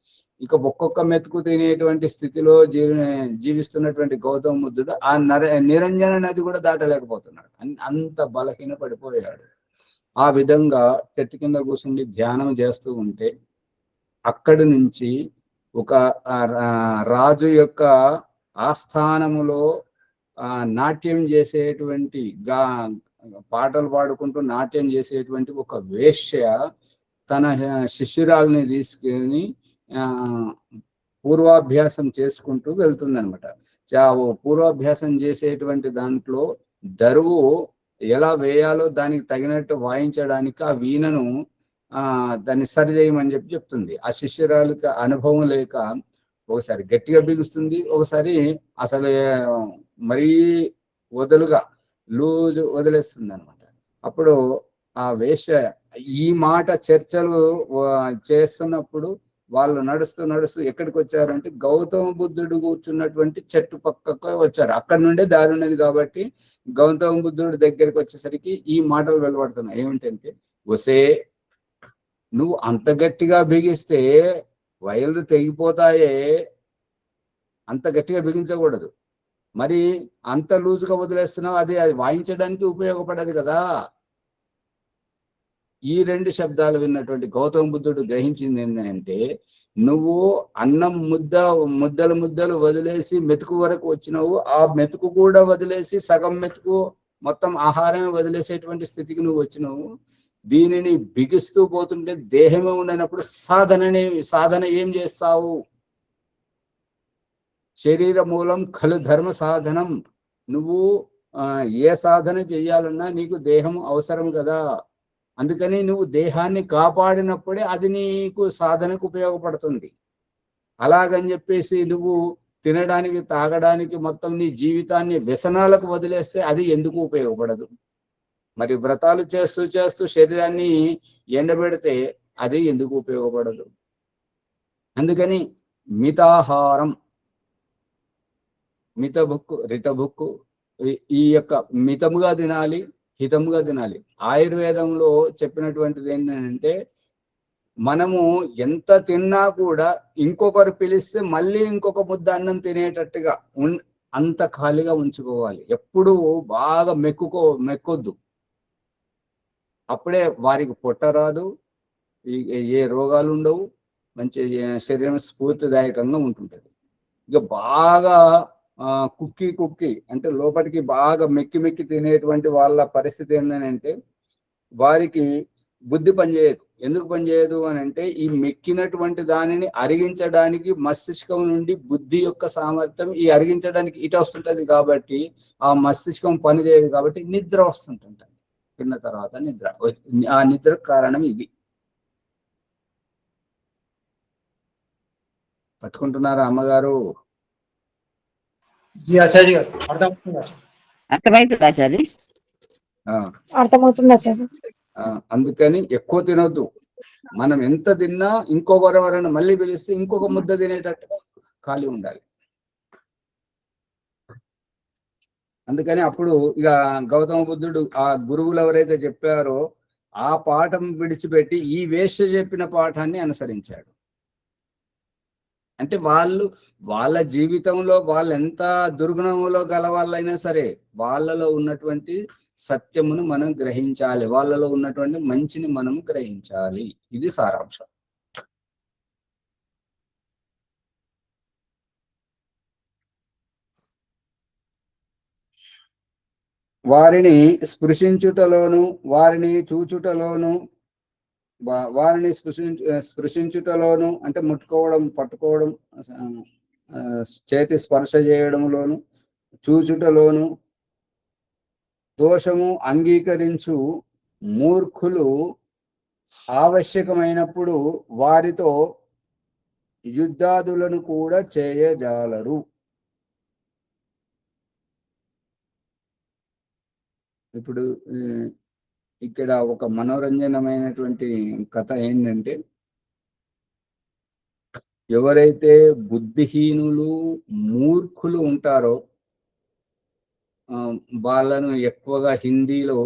ఇక ఒక్కొక్క మెతుకు తినేటువంటి స్థితిలో జీవిస్తున్నటువంటి గౌతమ బుద్ధుడు ఆ నిరంజన నది కూడా దాటలేకపోతున్నాడు. అంత బలహీన పడిపోయాడు. ఆ విధంగా చెట్టు కింద కూర్చుండి ధ్యానం చేస్తూ ఉంటే అక్కడి నుంచి ఒక రాజు యొక్క ఆస్థానములో నాట్యం చేసేటువంటి పాటలు పాడుకుంటూ నాట్యం చేసేటువంటి ఒక వేశ్య తన శిష్యురాల్ని తీసుకుని పూర్వాభ్యాసం చేసుకుంటూ వెళ్తుందనమాట. పూర్వాభ్యాసం చేసేటువంటి దాంట్లో దరువు ఎలా వేయాలో దానికి తగినట్టు వాయించడానికి ఆ వీణను దాన్ని సరి చేయమని చెప్తుంది. ఆ శిష్యురాలకి అనుభవం లేక ఒకసారి గట్టిగా బిగుస్తుంది, ఒకసారి అసలు మరీ వదులుగా లూజు వదిలేస్తుంది అనమాట. అప్పుడు ఆ వేశ్య ఈ మాట చర్చలు చేస్తున్నప్పుడు వాళ్ళు నడుస్తూ ఎక్కడికి వచ్చారంటే గౌతమ బుద్ధుడు కూర్చున్నటువంటి చెట్టు పక్కకు వచ్చారు. అక్కడి నుండే దారి ఉన్నది కాబట్టి గౌతమ బుద్ధుడి దగ్గరికి వచ్చేసరికి ఈ మాటలు వెలువడుతున్నాయి. ఏమిటంటే, ఒసే నువ్వు అంత గట్టిగా బిగిస్తే వైర్లు తెగిపోతాయే, అంత గట్టిగా బిగించకూడదు, మరి అంత లూజుగా వదిలేస్తున్నావు, అది వాయించడానికి ఉపయోగపడదు కదా. ఈ రెండు శబ్దాలు విన్నటువంటి గౌతమ బుద్ధుడు గ్రహించింది ఏంటంటే, నువ్వు అన్నం ముద్దలు ముద్దలు వదిలేసి మెతుకు వరకు వచ్చినావు, ఆ మెతుకు కూడా వదిలేసి సగం మెతుకు మొత్తం ఆహారమే వదిలేసేటువంటి స్థితికి నువ్వు వచ్చినావు. దీనిని బిగిస్తూ పోతుంటే దేహమే ఉండనప్పుడు సాధన ఏం చేస్తావు? శరీర మూలం ఖలు ధర్మ సాధనం. నువ్వు ఏ సాధన చెయ్యాలన్నా నీకు దేహం అవసరం కదా. అందుకని నువ్వు దేహాన్ని కాపాడినప్పుడే అది నీకు సాధనకు ఉపయోగపడుతుంది. అలాగని చెప్పేసి నువ్వు తినడానికి తాగడానికి మొత్తం నీ జీవితాన్ని వ్యసనాలకు వదిలేస్తే అది ఎందుకు ఉపయోగపడదు? మరి వ్రతాలు చేస్తూ చేస్తూ శరీరాన్ని ఎండబెడితే అది ఎందుకు ఉపయోగపడదు? అందుకని మితాహారం, మితభుక్కు రితభుక్కు, ఈ యొక్క మితముగా తినాలి, హితముగా తినాలి. ఆయుర్వేదంలో చెప్పినటువంటిది ఏంటంటే, మనము ఎంత తిన్నా కూడా ఇంకొకరు పిలిస్తే మళ్ళీ ఇంకొక ముద్ద అన్నం తినేటట్టుగా అంత ఖాళీగా ఉంచుకోవాలి. ఎప్పుడూ బాగా మెక్కొద్దు. అప్పుడే వారికి పొట్ట రాదు, ఏ రోగాలు ఉండవు, మంచి శరీరం స్ఫూర్తిదాయకంగా ఉంటుంటుంది. ఇక బాగా కుక్కి అంటే లోపలికి బాగా మెక్కి తినేటువంటి వాళ్ళ పరిస్థితి ఏంటంటే, వారికి బుద్ధి పనిచేయదు. ఎందుకు పనిచేయదు అని అంటే, ఈ మెక్కినటువంటి దానిని అరిగించడానికి మస్తిష్కం నుండి బుద్ధి యొక్క సామర్థ్యం ఈ అరిగించడానికి ఇటు వస్తుంటది కాబట్టి ఆ మస్తిష్కం పనిచేయదు కాబట్టి నిద్ర వస్తుంటుంది. తిన్న తర్వాత నిద్ర, ఆ నిద్రకు కారణం ఇది. పట్టుకుంటున్నారా అమ్మగారు? జీ ఆచార్య గారు అర్థమవుతుందా? అర్థమవుతుంది ఆచార్య. అర్థమవుతుంది ఆచార్య. అందుకని ఎక్కువ తినొద్దు. మనం ఎంత తిన్నా ఇంకొకరెవరైనా మళ్ళీ పిలిస్తే ఇంకొక ముద్ద తినేటట్టుగా ఖాళీ ఉండాలి. అందుకని అప్పుడు ఇక గౌతమ బుద్ధుడు ఆ గురువులు ఎవరైతే చెప్పారో ఆ పాఠం విడిచిపెట్టి ఈ వేశ్య చెప్పిన పాఠాన్ని అనుసరించాడు. అంటే వాళ్ళ జీవితంలో వాళ్ళు ఎంత దుర్గుణంలో గల వాళ్ళైనా సరే వాళ్ళలో ఉన్నటువంటి సత్యమును మనం గ్రహించాలి, వాళ్ళలో ఉన్నటువంటి మంచిని మనం గ్రహించాలి. ఇది సారాంశం. వారిని స్పృశించుటలోను వారిని చూచుటలోను వారిని స్పృశించుటలోను అంటే ముట్టుకోవడం, పట్టుకోవడం, చేతి స్పర్శ చేయడంలోను, చూచుటలోను దోషము అంగీకరించు మూర్ఖులు ఆవశ్యకమైనప్పుడు వారితో యుద్ధాదులను కూడా చేయజాలరు. ఇప్పుడు ఇక్కడ ఒక మనోరంజనమైనటువంటి కథ ఏంటంటే, ఎవరైతే బుద్ధిహీనులు మూర్ఖులు ఉంటారో వాళ్ళను ఎక్కువగా హిందీలో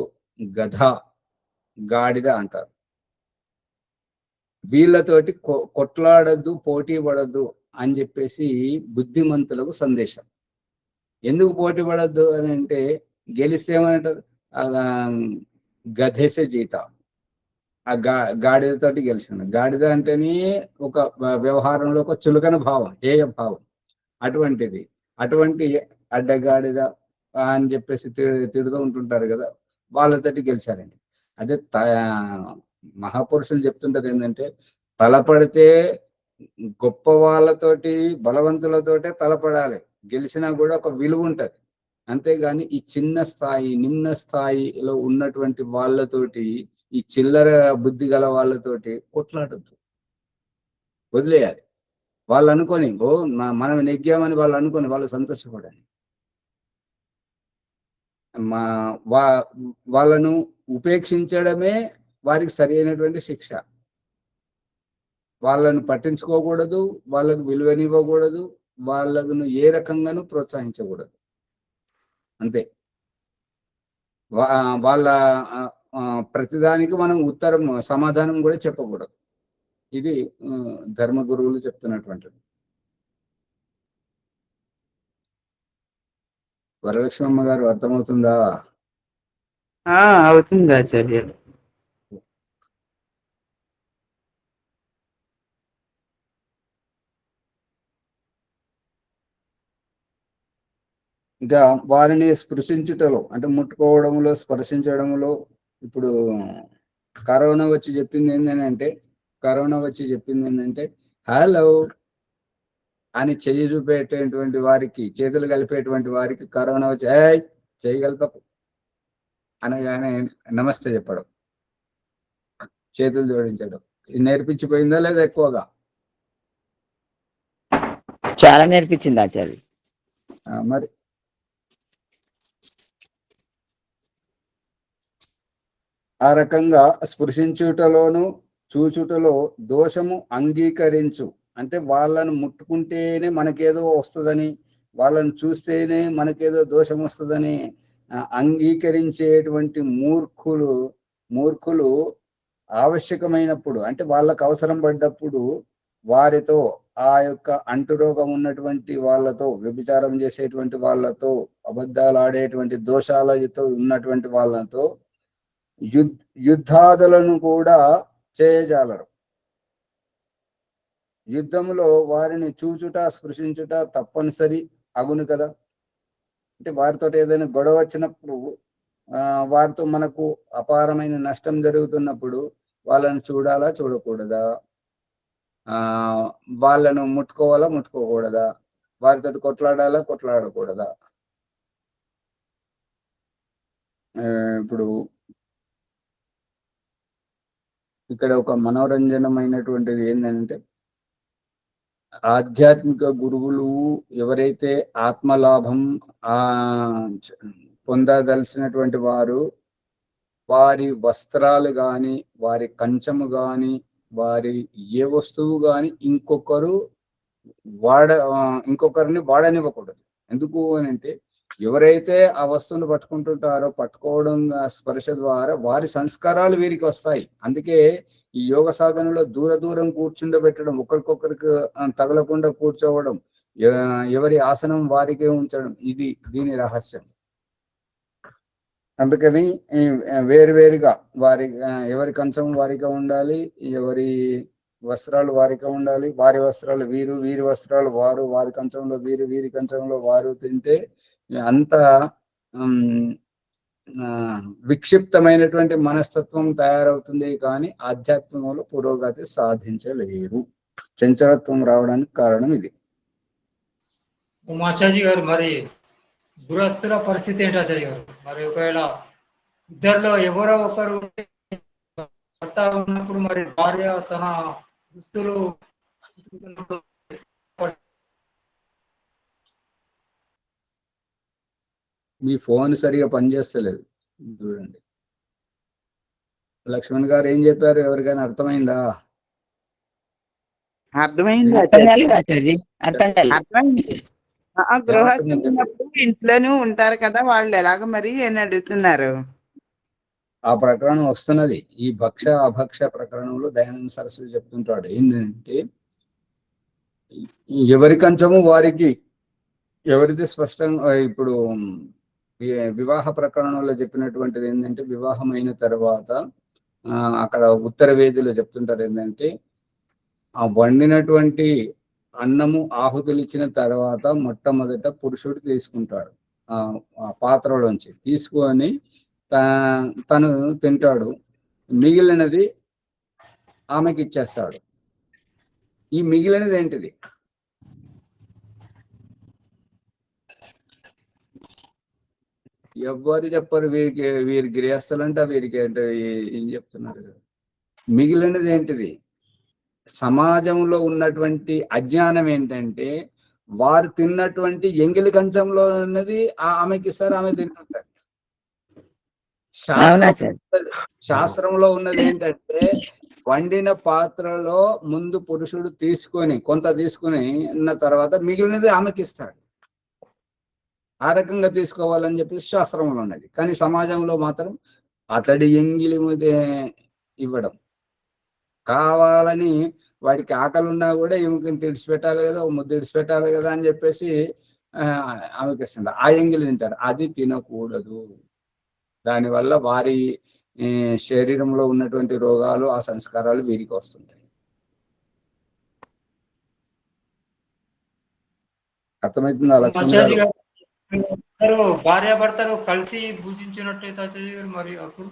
గాడిద అంటారు. వీళ్ళతోటి కొట్లాడద్దు, పోటీ పడద్దు అని చెప్పేసి బుద్ధిమంతులకు సందేశం. ఎందుకు పోటీ పడద్దు అని అంటే, గెలిస్తే ఏమంటారు, గధేసే జీత, ఆ గాడిదతోటి గెలిచాను. గాడిద అంటేనే ఒక వ్యవహారంలో ఒక చులకన భావం, హేయ భావం. అటువంటి అడ్డగాడిద అని చెప్పేసి తిడుతూ ఉంటుంటారు కదా, వాళ్ళతోటి గెలిచారండి. అదే మహాపురుషులు చెప్తుంటారు ఏంటంటే, తలపడితే గొప్ప వాళ్ళతోటి బలవంతులతోటే తలపడాలి, గెలిచినా కూడా ఒక విలువ ఉంటుంది. అంతేగాని ఈ చిన్న స్థాయి నిమ్న స్థాయిలో ఉన్నటువంటి వాళ్ళతోటి, ఈ చిల్లర బుద్ధి గల వాళ్ళతోటి కొట్లాడద్దు, వదిలేయాలి. వాళ్ళు అనుకొని మనం నెగ్గామని వాళ్ళు అనుకొని వాళ్ళు సంతోషపడాలి. వాళ్ళను ఉపేక్షించడమే వారికి సరి అయినటువంటి శిక్ష. వాళ్ళను పట్టించుకోకూడదు, వాళ్ళకు విలువనివ్వకూడదు, వాళ్ళను ఏ రకంగానూ ప్రోత్సహించకూడదు. అంతే. వాళ్ళ ప్రతిదానికి మనం సమాధానం కూడా చెప్పకూడదు. ఇది ధర్మగురువులు చెప్తున్నటువంటిది. వరలక్ష్మమ్మ గారు అర్థమవుతుందా? అవుతుంది ఆచార్య. ఇక వారిని స్పృశించుటలో అంటే ముట్టుకోవడంలో, స్పర్శించడంలో, ఇప్పుడు కరోనా వచ్చి చెప్పింది ఏంటంటే హలో అని చెయ్యి చూపేటటువంటి వారికి, చేతులు కలిపేటువంటి వారికి కరోనా వచ్చి ఏయ్ చెయ్యి కలపకు అనగానే నమస్తే చెప్పడం, చేతులు జోడించడం, ఇది నేర్పించిపోయిందా లేదా ఎక్కువగా? చాలా నేర్పించింది ఆచార్య. మరి ఆ రకంగా స్పృశించుటలోను చూచుటలో దోషము అంగీకరించు అంటే వాళ్ళను ముట్టుకుంటేనే మనకేదో వస్తుందని, వాళ్ళని చూస్తేనే మనకేదో దోషం వస్తుందని అంగీకరించేటువంటి మూర్ఖులు ఆవశ్యకమైనప్పుడు అంటే వాళ్ళకు అవసరం పడ్డప్పుడు వారితో, ఆ యొక్క అంటురోగం ఉన్నటువంటి వాళ్ళతో, వ్యభిచారం చేసేటువంటి వాళ్ళతో, అబద్ధాలు ఆడేటువంటి దోషాలతో ఉన్నటువంటి వాళ్ళతో యుద్ధాదులను కూడా చేయజాలరు. యుద్ధములో వారిని చూచుట, స్పృశించుట తప్పనిసరి అగును కదా. అంటే వారితో ఏదైనా గొడవ వచ్చినప్పుడు, వారితో మనకు అపారమైన నష్టం జరుగుతున్నప్పుడు వాళ్ళని చూడాలా, చూడకూడదా? వాళ్ళను ముట్టుకోవాలా, ముట్టుకోకూడదా? వారితో కొట్లాడాలా, కొట్లాడకూడదా? ఇప్పుడు ఇక్కడ ఒక మనోరంజనమైనటువంటిది ఏంటంటే, ఆధ్యాత్మిక గురువులు ఎవరైతే ఆత్మలాభం పొందదలసినటువంటి వారు, వారి వస్త్రాలు కానీ, వారి కంచము కానీ, వారి ఏ వస్తువు కానీ ఇంకొకరిని వాడనివ్వకూడదు. ఎందుకు అని అంటే, ఎవరైతే ఆ వస్తువును పట్టుకోవడం స్పర్శ ద్వారా వారి సంస్కారాలు వీరికి వస్తాయి. అందుకే ఈ యోగ సాధనలో దూరం కూర్చుండబెట్టడం, ఒకరికొకరికి తగలకుండా కూర్చోవడం, ఎవరి ఆసనం వారికే ఉంచడం, ఇది దీని రహస్యం. అందుకని వేరువేరుగా ఎవరి కంచం వారిగా ఉండాలి, ఎవరి వస్త్రాలు వారిగా ఉండాలి, వారి వస్త్రాలు వీరు, వీరి వస్త్రాలు వారు, వారి కంచంలో వీరు, వీరి కంచంలో వారు తింటే అంత విక్షిప్తమైనటువంటి మనస్తత్వం తయారవుతుంది, కానీ ఆధ్యాత్మికంలో పురోగతి సాధించలేరు. చంచలత్వం రావడానికి కారణం ఇది. ఆచార్య గారు, మరి గృహస్థుల పరిస్థితి ఏంటి ఆచార్య గారు? మరి ఒకవేళ ఇద్దరిలో ఎవరో ఒకరు భర్త ఉన్నప్పుడు, మరి భార్య తన దుస్తులు మీ ఫోన్ సరిగా పనిచేస్తలేదు, చూడండి. లక్ష్మణ్ గారు ఏం చెప్పారు? ఎవరికైనా అర్థమైందా? అర్థమైంది అర్థం ఆచార్య, కాలేదు ఆచార్య, అర్థం కాలేదు. అర్థమైంది. గృహస్థులు ఇంట్లోనే ఉంటారు కదా, వాళ్ళు ఎలాగ మరి అని అడుగుతున్నారు. ఆ ప్రకరణం వస్తున్నది. ఈ భక్ష అభక్ష ప్రకరణంలో దయానంద సరస్వతి చెప్తుంటాడు ఏంటంటే, ఎవరి కంచము వారికి, ఎవరిది స్పష్టంగా ఇప్పుడు వివాహ ప్రకరణంలో చెప్పినటువంటిది ఏంటంటే, వివాహం అయిన తర్వాత అక్కడ ఉత్తర వేదిలో చెప్తుంటారు ఏంటంటే, ఆ వండినటువంటి అన్నము ఆహుతులు ఇచ్చిన తర్వాత మొట్టమొదట పురుషుడు తీసుకుంటాడు, ఆ పాత్రలోంచి తీసుకొని తను తింటాడు, మిగిలినది ఆమెకి ఇచ్చేస్తాడు. ఈ మిగిలినది ఏంటిది? ఎవ్వరు చెప్పరు. వీరి గృహస్థులంట, వీరికి అంటే ఏం చెప్తున్నారు? మిగిలినది ఏంటిది? సమాజంలో ఉన్నటువంటి అజ్ఞానం ఏంటంటే, వారు తిన్నటువంటి ఎంగిలి కంచంలో ఉన్నది ఆమెకి ఇస్తారు, ఆమె తింటుంటారు. శాస్త్రంలో ఉన్నది ఏంటంటే, వండిన పాత్రలో ముందు పురుషుడు కొంత తీసుకుని ఉన్న తర్వాత మిగిలినది ఆమెకి ఇస్తాడు. ఆ రకంగా తీసుకోవాలని చెప్పేసి శాస్త్రంలో ఉన్నది. కానీ సమాజంలో మాత్రం అతడి ఎంగిలి ఇవ్వడం, కావాలని వాడికి ఆకలి ఉన్నా కూడా ఈమెకి విడిచిపెట్టాలి కదా, ముద్ద విడిచిపెట్టాలి కదా అని చెప్పేసి ఆమెకి ఇస్తుంటారు. ఆ ఎంగిలి తింటారు. అది తినకూడదు. దానివల్ల వారి శరీరంలో ఉన్నటువంటి రోగాలు, ఆ సంస్కారాలు వీరికి వస్తుంటాయి. అర్థమవుతుందా లక్ష్మణ్ గారు? ఇద్దరు భార్యాభర్తలు కలిసి భుజించినట్టయితే ఆచార్య గారు మరి అప్పుడు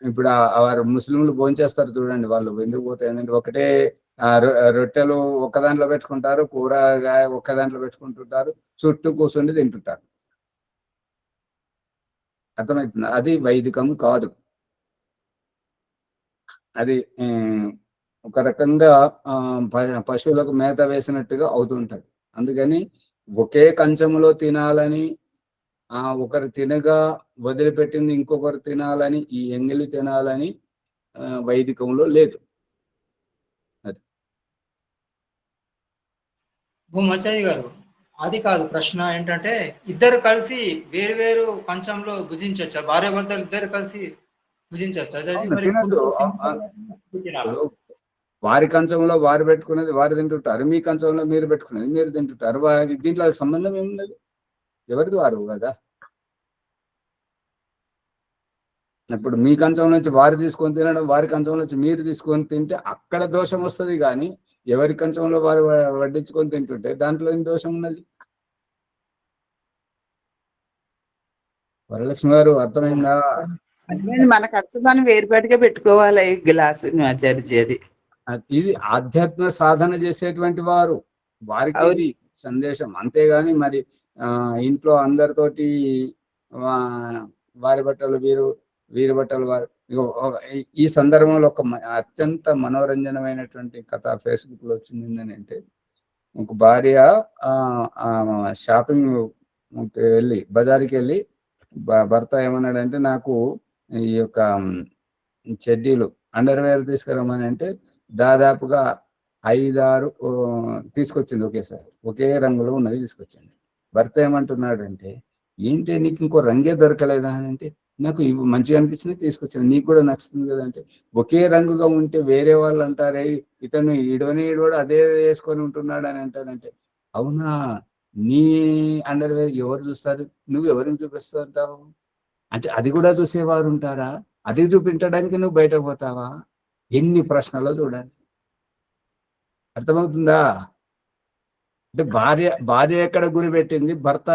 ఇప్పుడు వారు ముస్లింలు భోంచేస్తారు చూడండి, వాళ్ళు ఎందుకు పోతాయి ఏంటంటే ఒకటే రొట్టెలు ఒక్క దాంట్లో పెట్టుకుంటారు, కూరగాయ ఒక్క దాంట్లో పెట్టుకుంటుంటారు, చుట్టూ కూర్చుండి తింటుంటారు. అర్థమవుతుంది? అది వైదికం కాదు. అది ఒక రకంగా పశువులకు మేత వేసినట్టుగా అవుతుంటది. అందుకని ఒకే కంచంలో తినాలని, ఒకరు తినగా వదిలిపెట్టింది ఇంకొకరు తినాలని, ఈ ఎంగిలి తినాలని వైదికంలో లేదు. అది భూమాచారి గారు, అది కాదు ప్రశ్న. ఏంటంటే ఇద్దరు కలిసి వేరు వేరు కంచంలో భుజించవచ్చా? భార్యాభర్తలు ఇద్దరు కలిసి భుజించవచ్చా ఆచార్య? అవును, మరి తినద్దు. తినాలా? వారి కంచంలో వారు పెట్టుకునేది వారు తింటుంటారు, మీ కంచంలో మీరు పెట్టుకునేది మీరు తింటుంటారు. దీంట్లో సంబంధం ఏమున్నది? ఎవరిది వారు కదా. ఇప్పుడు మీ కంచం నుంచి వారు తీసుకొని తినడం, వారి కంచం నుంచి మీరు తీసుకొని తింటే అక్కడ దోషం వస్తుంది. కానీ ఎవరి కంచంలో వారు వడ్డించుకొని తింటుంటే దాంట్లో ఏం దోషం ఉన్నది? వరలక్ష్మి గారు, అర్థమైందా? అంటే మన ఖర్చు మనం వేరుపాటిగా పెట్టుకోవాలి ఈ గ్లాసు ఆచార్య. అది ఇది ఆధ్యాత్మ సాధన చేసేటువంటి వారు, వారికి ఇది సందేశం. అంతేగాని మరి ఇంట్లో అందరితోటి వారి బట్టలు వీరు, వీరి బట్టలు వారు. ఈ సందర్భంలో ఒక అత్యంత మనోరంజనమైనటువంటి కథ ఫేస్బుక్ లో వచ్చింది. అంటే ఒక భార్య షాపింగ్ వెళ్ళి బజార్కి వెళ్ళి భర్త ఏమన్నాడంటే, నాకు ఈ యొక్క చెడ్డీలు అండర్వేర్ తీసుకురమ్మని అంటే దాదాపుగా 5-6 తీసుకొచ్చింది ఒకేసారి, ఒకే రంగులో ఉన్నది తీసుకొచ్చింది. భర్త ఏమంటున్నాడంటే, ఏంటి నీకు ఇంకో రంగే దొరకలేదా అని అంటే, నాకు ఇవి మంచిగా అనిపించింది తీసుకొచ్చాను, నీకు కూడా నచ్చుతుంది కదా అంటే, ఒకే రంగుగా ఉంటే వేరే వాళ్ళు అంటారే ఇతను ఈడోడు అదే వేసుకొని ఉంటున్నాడు అని అంటాడంటే, అవునా, నీ అండర్వేర్ ఎవరు చూస్తారు, నువ్వు ఎవరిని చూపిస్తుంటావు అంటే, అది కూడా చూసేవారు ఉంటారా, అది చూపించడానికి నువ్వు బయటకు పోతావా? ఎన్ని ప్రశ్నలు చూడండి. అర్థమవుతుందా? అంటే భార్య ఎక్కడ గురి పెట్టింది, భర్త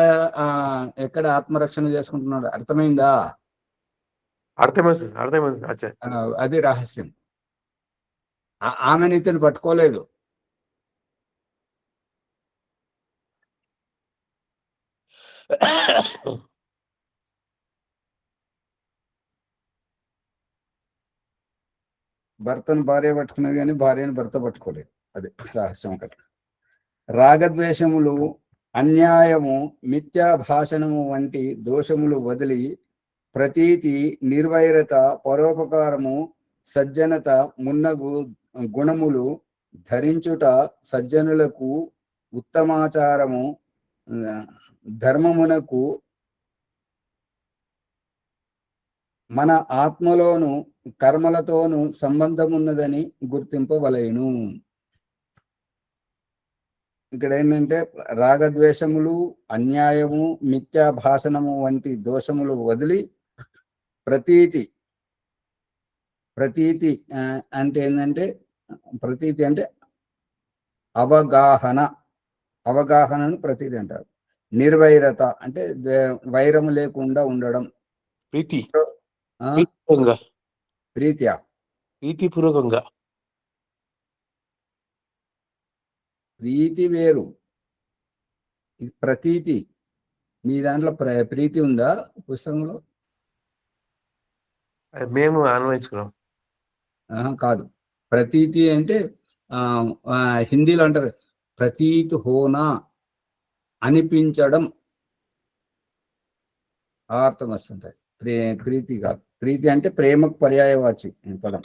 ఎక్కడ ఆత్మరక్షణ చేసుకుంటున్నాడు. అర్థమైందా? అర్థమైంది ఆచార్య. అది రహస్యం. ఆమెను ఇతను పట్టుకోలేదు. భర్తను భార్య పట్టుకున్నది కానీ భార్యను భర్త పట్టుకోలేదు. అది రహస్యం అక్కడ. రాగద్వేషములు, అన్యాయము, మిథ్యా భాషణము వంటి దోషములు వదిలి ప్రతీతి, నిర్వైరత, పరోపకారము, సజ్జనత మున్నగు గుణములు ధరించుట సజ్జనులకు ఉత్తమాచారము, ధర్మమునకు మన ఆత్మలోను కర్మలతోనూ సంబంధమున్నదని గుర్తింపవలెను. ఇక్కడ ఏంటంటే రాగద్వేషములు, అన్యాయము, మిథ్యా భాషణము వంటి దోషములు వదిలి ప్రతీతి అంటే ఏంటంటే, ప్రతీతి అంటే అవగాహనను ప్రతీతి అంటారు. నిర్వైరత అంటే వైరము లేకుండా ఉండడం. ప్రీతిపూర్వకంగా. ప్రీతి వేరు, ప్రతీతి. మీ దాంట్లో ప్రీతి ఉందా పుస్తకంలో? మేము అన్వయించుకున్నాం. కాదు, ప్రతీతి అంటే హిందీలో అంటారు ప్రతీతి హోనా, అనిపించడం, అర్థం వస్తుంటది. ప్రీతి కాదు. ప్రీతి అంటే ప్రేమకు పర్యాయవాచి పదం.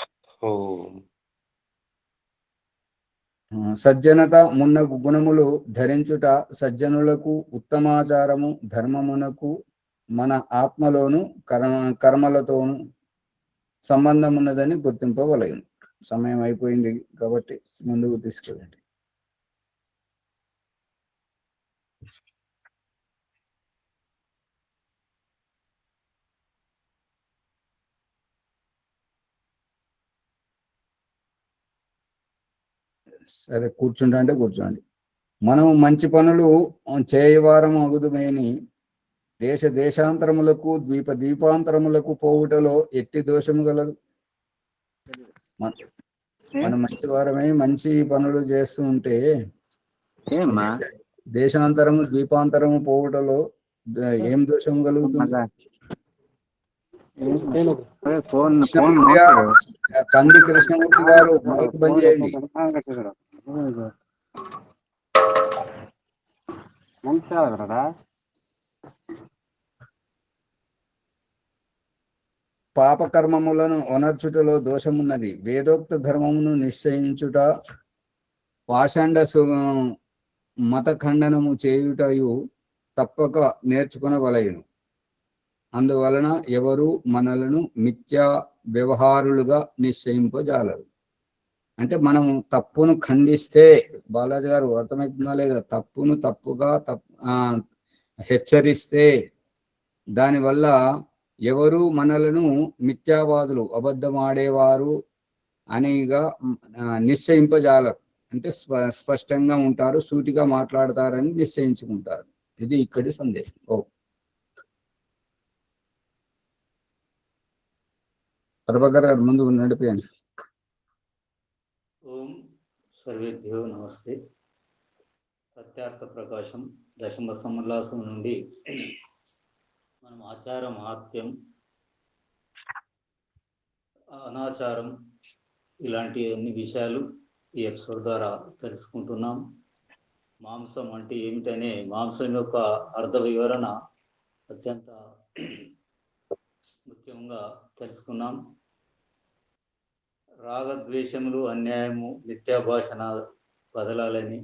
సజ్జనత మున్నగు గుణములు ధరించుట సజ్జనులకు ఉత్తమాచారము, ధర్మమునకు మన ఆత్మలోను కర్మలతోనూ సంబంధం ఉన్నదని గుర్తింపవలెను. సమయం అయిపోయింది కాబట్టి ముందుకు తీసుకెళ్ళండి. సరే, కూర్చుంటా అంటే కూర్చోండి. మనం మంచి పనులు చేయవారం అగుదుమేని దేశ దేశాంతరములకు ద్వీప ద్వీపాంతరములకు పోవుటలో ఎట్టి దోషము గలదు. మనం మంచి వారమై మంచి పనులు చేస్తూ ఉంటే దేశాంతరము ద్వీపాంతరము పోవుటలో ఏం దోషం కలుగుతుంది? కంది కృష్ణమూర్తి గారు మైక్ బంద్ చేయండి. పాపకర్మములను ఒనర్చుటలో దోషమున్నది. వేదోక్త ధర్మమును నిశ్చయించుట, పాషండ మత ఖండనము చేయుటయు తప్పక నేర్చుకొనవలయును. అందువలన ఎవరు మనలను మిథ్యా వ్యవహారులుగా నిశ్చయింపజాలరు. అంటే మనం తప్పును ఖండిస్తే, బాలాజీ గారు అర్థమవుతుందా లేదా, తప్పును తప్పుగా హెచ్చరిస్తే దానివల్ల ఎవరు మనలను మిథ్యావాదులు, అబద్ధమాడేవారు అనిగా నిశ్చయింపజాలరు. అంటే స్పష్టంగా ఉంటారు, సూటిగా మాట్లాడతారని నిశ్చయించుకుంటారు. ఇది ఇక్కడి సందేశం. ప్రభాకర్ గారు ముందు నడిపేయండి. ఓం సర్వేభ్యో నమస్తే. సత్యార్థ ప్రకాశం దశమ సమోల్లాసం నుండి మనం ఆచారం, ఆత్యం, అనాచారం ఇలాంటి అన్ని విషయాలు ఈ ఎపిసోడ్ ద్వారా తెలుసుకుంటున్నాం. మాంసం అంటే ఏమిటనే మాంసం యొక్క అర్థ వివరణ అత్యంత ముఖ్యంగా తెలుసుకున్నాం. రాగద్వేషములు, అన్యాయము, మిథ్యాభాషణ వదలాలని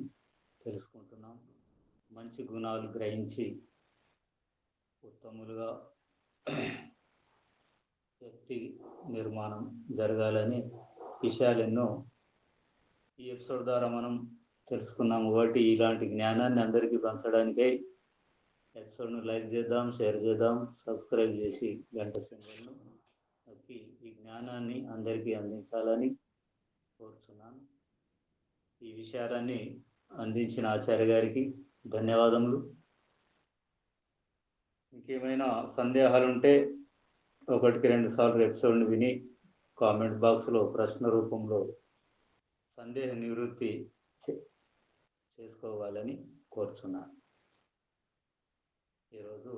తెలుసుకుంటున్నాం. మంచి గుణాలు గ్రహించి ఉత్తములుగా వ్యక్తి నిర్మాణం జరగాలని విషయాలెన్నో ఈ ఎపిసోడ్ ద్వారా మనం తెలుసుకున్నాము. కాబట్టి ఇలాంటి జ్ఞానాన్ని అందరికీ పంచడానికై ఎపిసోడ్ను లైక్ చేద్దాం, షేర్ చేద్దాం, సబ్స్క్రైబ్ చేసి గంట సింబల్ను నొక్కి ఈ జ్ఞానాన్ని అందరికీ అందించాలని కోరుతున్నాను. ఈ విషయాలన్నీ అందించిన ఆచార్య గారికి ధన్యవాదములు. ఇంకేమైనా సందేహాలుంటే 1-2 సార్లు ఎపిసోడ్ని విని కామెంట్ బాక్స్లో ప్రశ్న రూపంలో సందేహ నివృత్తి చేసుకోవాలని కోరుచున్నాను. ఈరోజు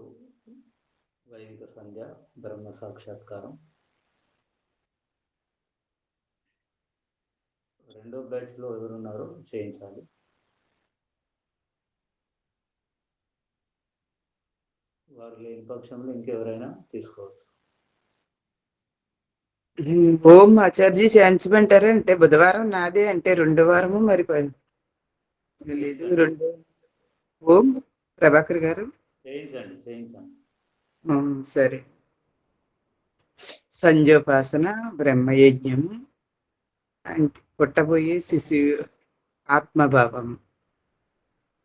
వైదిక సంధ్య బ్రహ్మ సాక్షాత్కారం 2వ బ్యాచ్లో ఎవరున్నారో చేయించాలి. వారు లేని పక్షంలో ఇంకెవరైనా తీసుకోవచ్చు. ఓం ఆచార్జీ చేయించమంటారా? అంటే బుధవారం నాదే, అంటే 2వ వారము మరి లేదు 2. ఓం ప్రభాకర్ గారు చేయించండి. సరే. సంధ్యోపాసన, బ్రహ్మయజ్ఞము, అంటే పుట్టబోయే శిశువు ఆత్మభావం.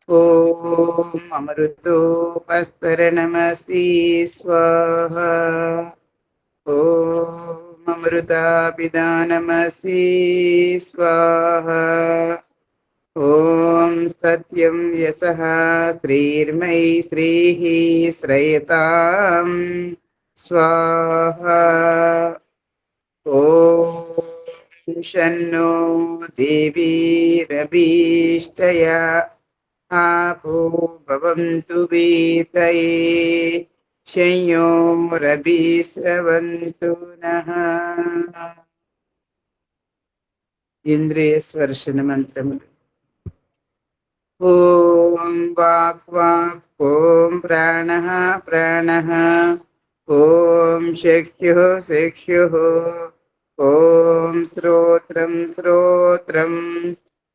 ఓం అమృతోపస్తరణమసి స్వాహ. ఓం అమృతాపిదానమసి స్వాహ. ఓం సత్యం యశః శ్రీర్మై శ్రీః శ్రయతాం స్వాహ. ఓం శన్నో దేవీరభీష్టయా आपो भवन्तु वीतये शंयोरभिस्रवन्तु नः. इंद्रिय स्पर्शन मंत्रमुలు. ఓం వాక్ వాక్, ఓం ప్రాణః ప్రాణః, ఓం చక్షుః చక్షుః, ఓం శ్రోత్రం శ్రోత్రం,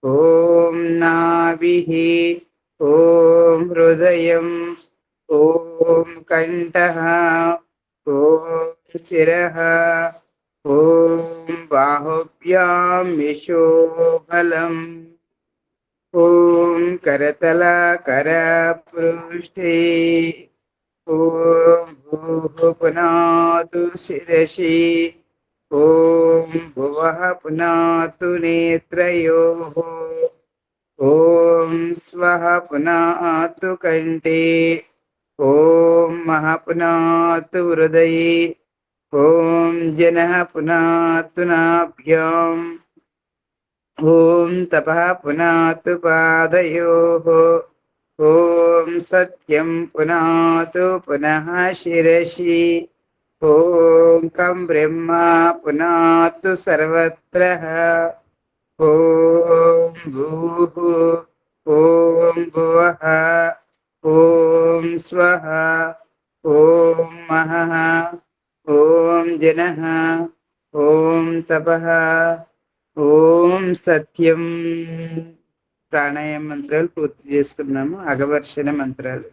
ఓం నాభిః, ఓం హృదయం, ఓం కంఠః, ఓం శిరః, ఓం బాహుభ్యాం యశోబలం, ఓం करतलकरपृष्ठे, ఓం భూః పునాతు శిరసి, ఓం భువః పునాతు నేత్రయోః, ఓం స్వః పునాతు కంఠే, ఓం మహాపునాతు హృదయే ఓం జనః పునాతు నాభ్యాం ఓం తపః పునాతు పాదయోః ఓం సత్యం పునాతు పునః శిరసి ఓం కం బ్రహ్మ పునాతు సర్వత్రః ఓం భూః ఓం భువః ఓం స్వః ఓం మహః ఓం జనః ఓం తపః ఓం సత్యం. ప్రాణాయామ మంత్రాలు పూర్తి చేసుకున్నాము. అగవర్షణ మంత్రాలు.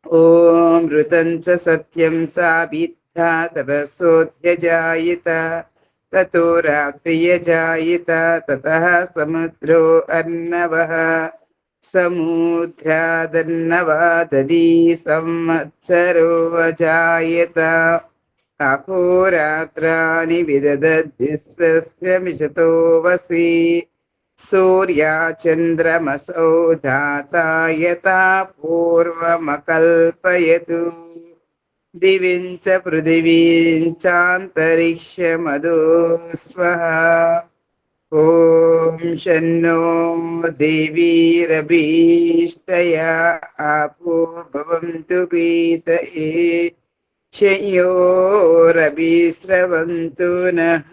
ఓం ఋతం చ సత్యం సాభిద్ధా తపసోధ్యజాయిత తతో రాత్రియజాయిత తతః సముద్రో అర్ణవః సముద్రాదర్ణవాదదీ సంవత్సరో అజాయత అహోరాత్రాణి విదదద్విశ్వస్య మిషతో వసి సూర్యాచంద్రమసౌ ధాతా యథా పూర్వమకల్పయతు దివిం చ పృథివీం చాంతరిక్షమదో స్వః. ఓం శన్నో దేవీరభీష్టయా ఆపో భవంతు పీతయే శయోరభిస్రవంతు నః.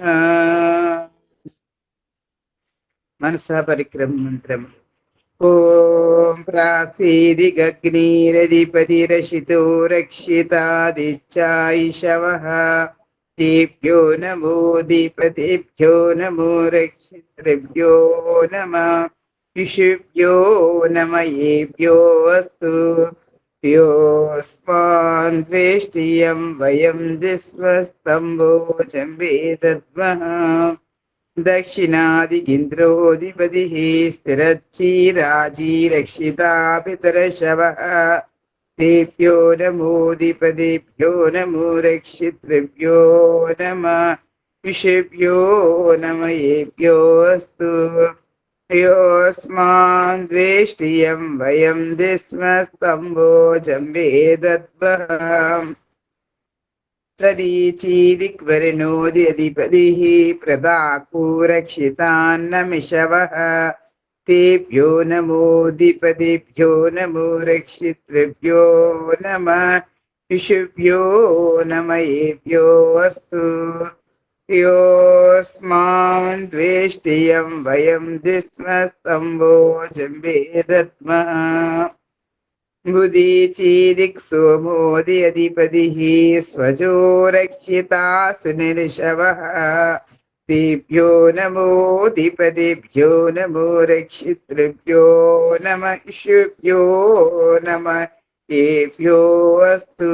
మనసా పరిక్రమ మంత్రం. ఓం ప్రాసీది గగ్నీరధిపతిరషితో రక్షితాదిచ్చాయిషవః దేభ్యో నమో దీపతిభ్యో నమో రక్షితృభ్యో నమః ఋషిభ్యో నమయేభ్యో అస్తు యోస్మాన్ ద్వేష్టియం వయం దిస్వస్తంభోజంబే దద్మః దక్షిణాదిగింద్రోధిపతిః స్థిరచ్చీరాజీ రక్షితాపితరశవః దేభ్యో నమో దీపదేభ్యో నమో రక్షితృభ్యో నమః ఋషిభ్యో నమయేభ్యో అస్తు యోస్మాన్ ద్వేష్టియం వయం దిస్మస్తంభోజంబే దద్మః ప్రదీచీదిక్వరిణోది అధిపతిః ప్రదాకూ రక్షితాన్నమిషవః తేభ్యో నమో దీపదేభ్యో నమో రక్షితృభ్యో నమః ఋషిభ్యో నమయేభ్యో అస్తు యోస్మాన్ ద్వేష్టియం వయం దిస్మస్తంభోజంబే దద్మః బుదీచీదిక్ సోమోది అధిపతిః స్వజో రక్షితాసు నిర్షవః తేభ్యో నమో దీపదేభ్యో నమో రక్షితృభ్యో నమః ఋషిభ్యో నమః ఏభ్యో అస్తు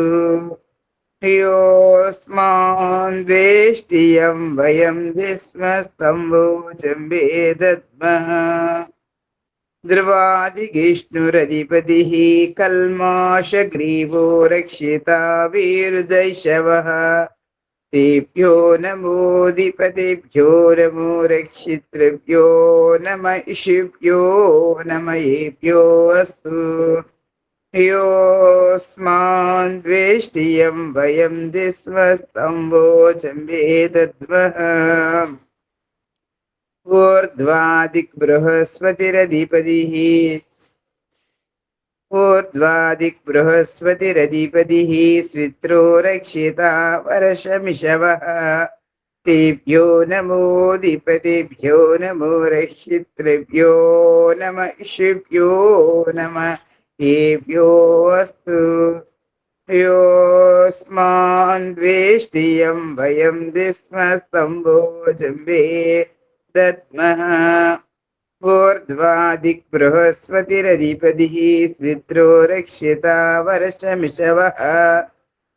యోస్మాన్ ద్వేష్టియం వయం దిస్మస్తంభోజంబే దద్మః ధ్రువాదిగిష్ణురధిపతిః కల్మాషగ్రీవో రక్షితా వీరుదైషవః తేభ్యో నమో దీపతిభ్యో నమో రక్షితృభ్యో నమః ఋషిభ్యో నమయేభ్యో అస్తు యోస్మాన్ ద్వేష్టియం వయం దిస్వస్తంభోజంబే దద్మః ఊర్ధ్వాదిక్ బృహస్పతిరధిపతిః స్విత్రో రక్షితా వర్షమిషవః తేభ్యో నమో దీపతిభ్యో నమో రక్షితృభ్యో నమః ఋషిభ్యో నమః ఏభ్యో అస్తు యోస్మాన్ ద్వేష్టియం వయం దిస్మస్తంభోజంబే దద్మః ఊర్ధ్వాదిక్ బృహస్పతిరధిపతిః స్విత్రో రక్షితా వర్షమిషవః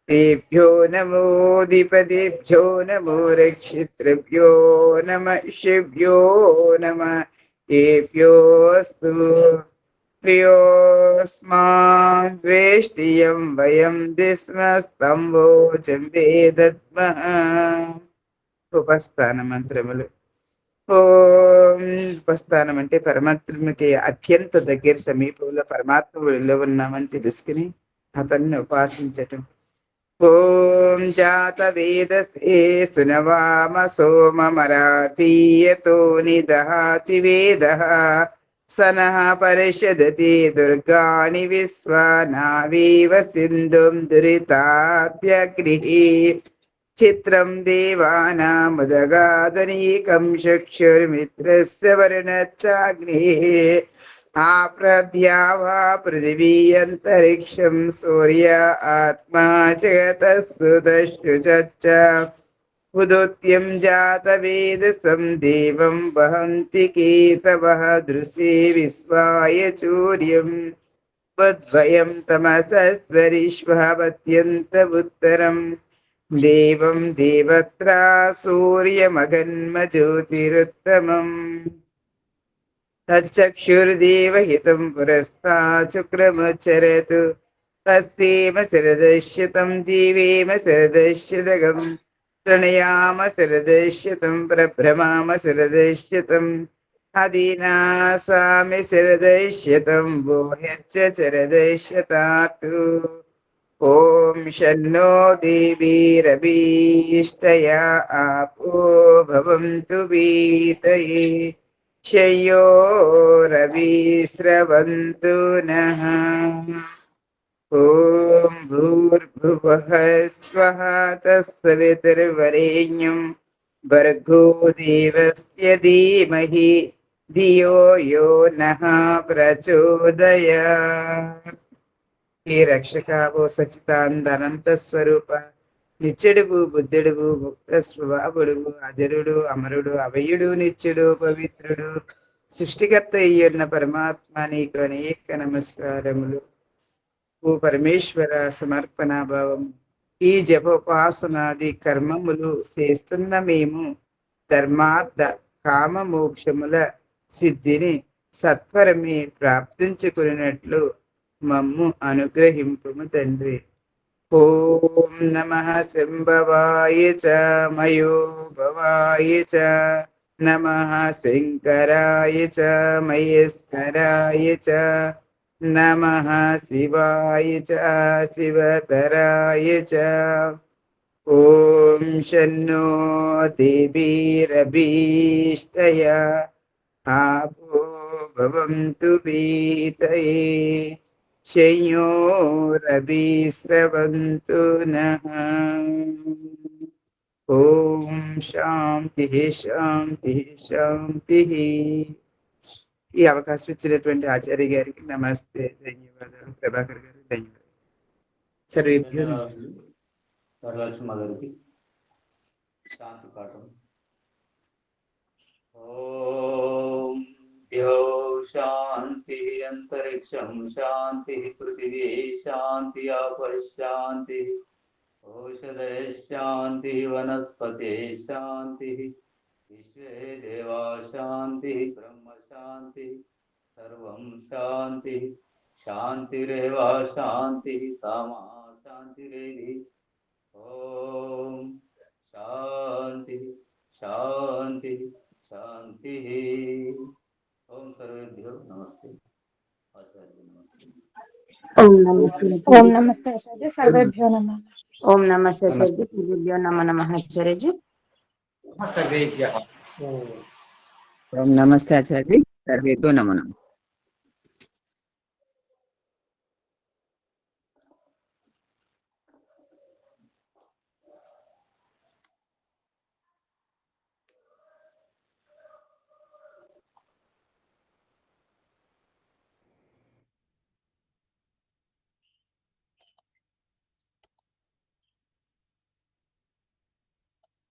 తేభ్యో నమో దీపదేభ్యో నమో రక్షితృభ్యో నమః ఋషిభ్యో నమః ఏభ్యో అస్తు యోస్మాన్ ద్వేష్టియం వయం దిస్మస్తంభోజంబే దద్మః. ఉపస్థాన మంత్రములు. ఓం ఉపస్థానం అంటే పరమాత్మకి అత్యంత దగ్గర సమీపంలో పరమాత్మ ఒడిలో ఉన్నామని తెలుసుకుని అతన్ని ఉపాసించటం. ఓం జాత వేదసే సునవామ సోమమరాతీయతో నిదహాతి వేదః సనః పరిషదతి దుర్గాణి విశ్వానావీవ సింధుం దురితాద్యగ్నిః చిత్రం దేవానాముదగాదనీకం చక్షుర్మిత్రస్య వరుణశ్చాగ్నిః ఆప్రద్యావా పృథివీ అంతరిక్షం సూర్య ఆత్మా జగతః సుదశ్రుచ ఉదోత్యం జాతవేదసం దేవం వహంతి కేతవః దృశే విశ్వాయ చూర్యం వద్వయం తమసస్వరిష్వహవత్యంత ఉత్తరం దేవం దేవత్రా సూర్యమగన్మ జ్యోతిరుత్తమం తచ్చక్షుర్దేవహితం పురస్తాత్ శుక్రముచ్చరతు తస్యేమ శరదశ్యతం జీవేమ శరదశ్యతగం ప్రణయామ శరదశ్యతం ప్రభ్రమామ శరదశ్యతం అదీనాసామి శరదశ్యతం వోహ్యచ్చ శరదశ్యతాతు. ఓం షన్నో దేవీరభీష్టయా ఆపో భవంతు వీతయే శయ్యో రవిస్రవంతు నః. ఓం భూర్భువః స్వః తత్సవితుర్వరేణ్యం భర్గో దేవస్య ధీమహి ధియో యో నః ప్రచోదయాత్. హే రక్షక, ఓ సచితానంద స్వరూప, నిత్యుడువు, బుద్ధుడువు, ముక్త స్వభావుడువు, అజరుడు, అమరుడు, అభయుడు, నిత్యుడు, పవిత్రుడు, సృష్టికర్త అయ్యున్న పరమాత్మ, నీకు అనేక నమస్కారములు. ఓ పరమేశ్వర, సమర్పణ భావం. ఈ జపోపాసనాది కర్మములు చేస్తున్న మేము ధర్మార్థ కామ మోక్షముల సిద్ధిని సత్వరమే ప్రాప్తించుకున్నట్లు మమ్ము అనుగ్రహింపుము తండ్రి. ఓం నమః శంభవాయ చ మయో భవాయ చ నమః శంకరాయ చ మహేశ్వరాయ చ నమః శివాయ చ శివతరాయ చ. ఓం షన్నో దేవీరభీష్టయా ఆపో భవంతు వీతయే శయ్యో రవిస్రవంతు నః. ఓం శాంతి శాంతి శాంతి. ఈ అవకాశం ఇచ్చినటువంటి ఆచార్య గారికి నమస్తే, ధన్యవాదాలు. ప్రభాకర్ గారు ధన్యవాదాలు. సర్వేభ్యో వరలక్ష్మ గారికి శాంతి పాఠం. ఓం ద్యౌ శాంతి అంతరిక్షం శాంతి పృథివీ శాంతి ఆపశాంతి ఓషధయ శాంతి వనస్పతే శాంతి విశ్వే దేవా శాంతి బ్రహ్మ శాంతి సర్వం శాంతి శాంతిరేవ శాంతి సామా శాంతిరేవి. ఓం శాంతి శాంతి శాంతి. ఓం సర్వేభ్యో నమస్తే. ఆచార్య నమస్తే. ఓం నమస్తే. ఓం నమస్తే ఆచార్య, సర్వేభ్యో నమః. ఓం నమస్తే ఆచార్య, సర్వేభ్యో నమః ఆచార్య. సర్వేభ్యః. ఓం నమస్తే ఆచార్య, సర్వేభ్యో నమః.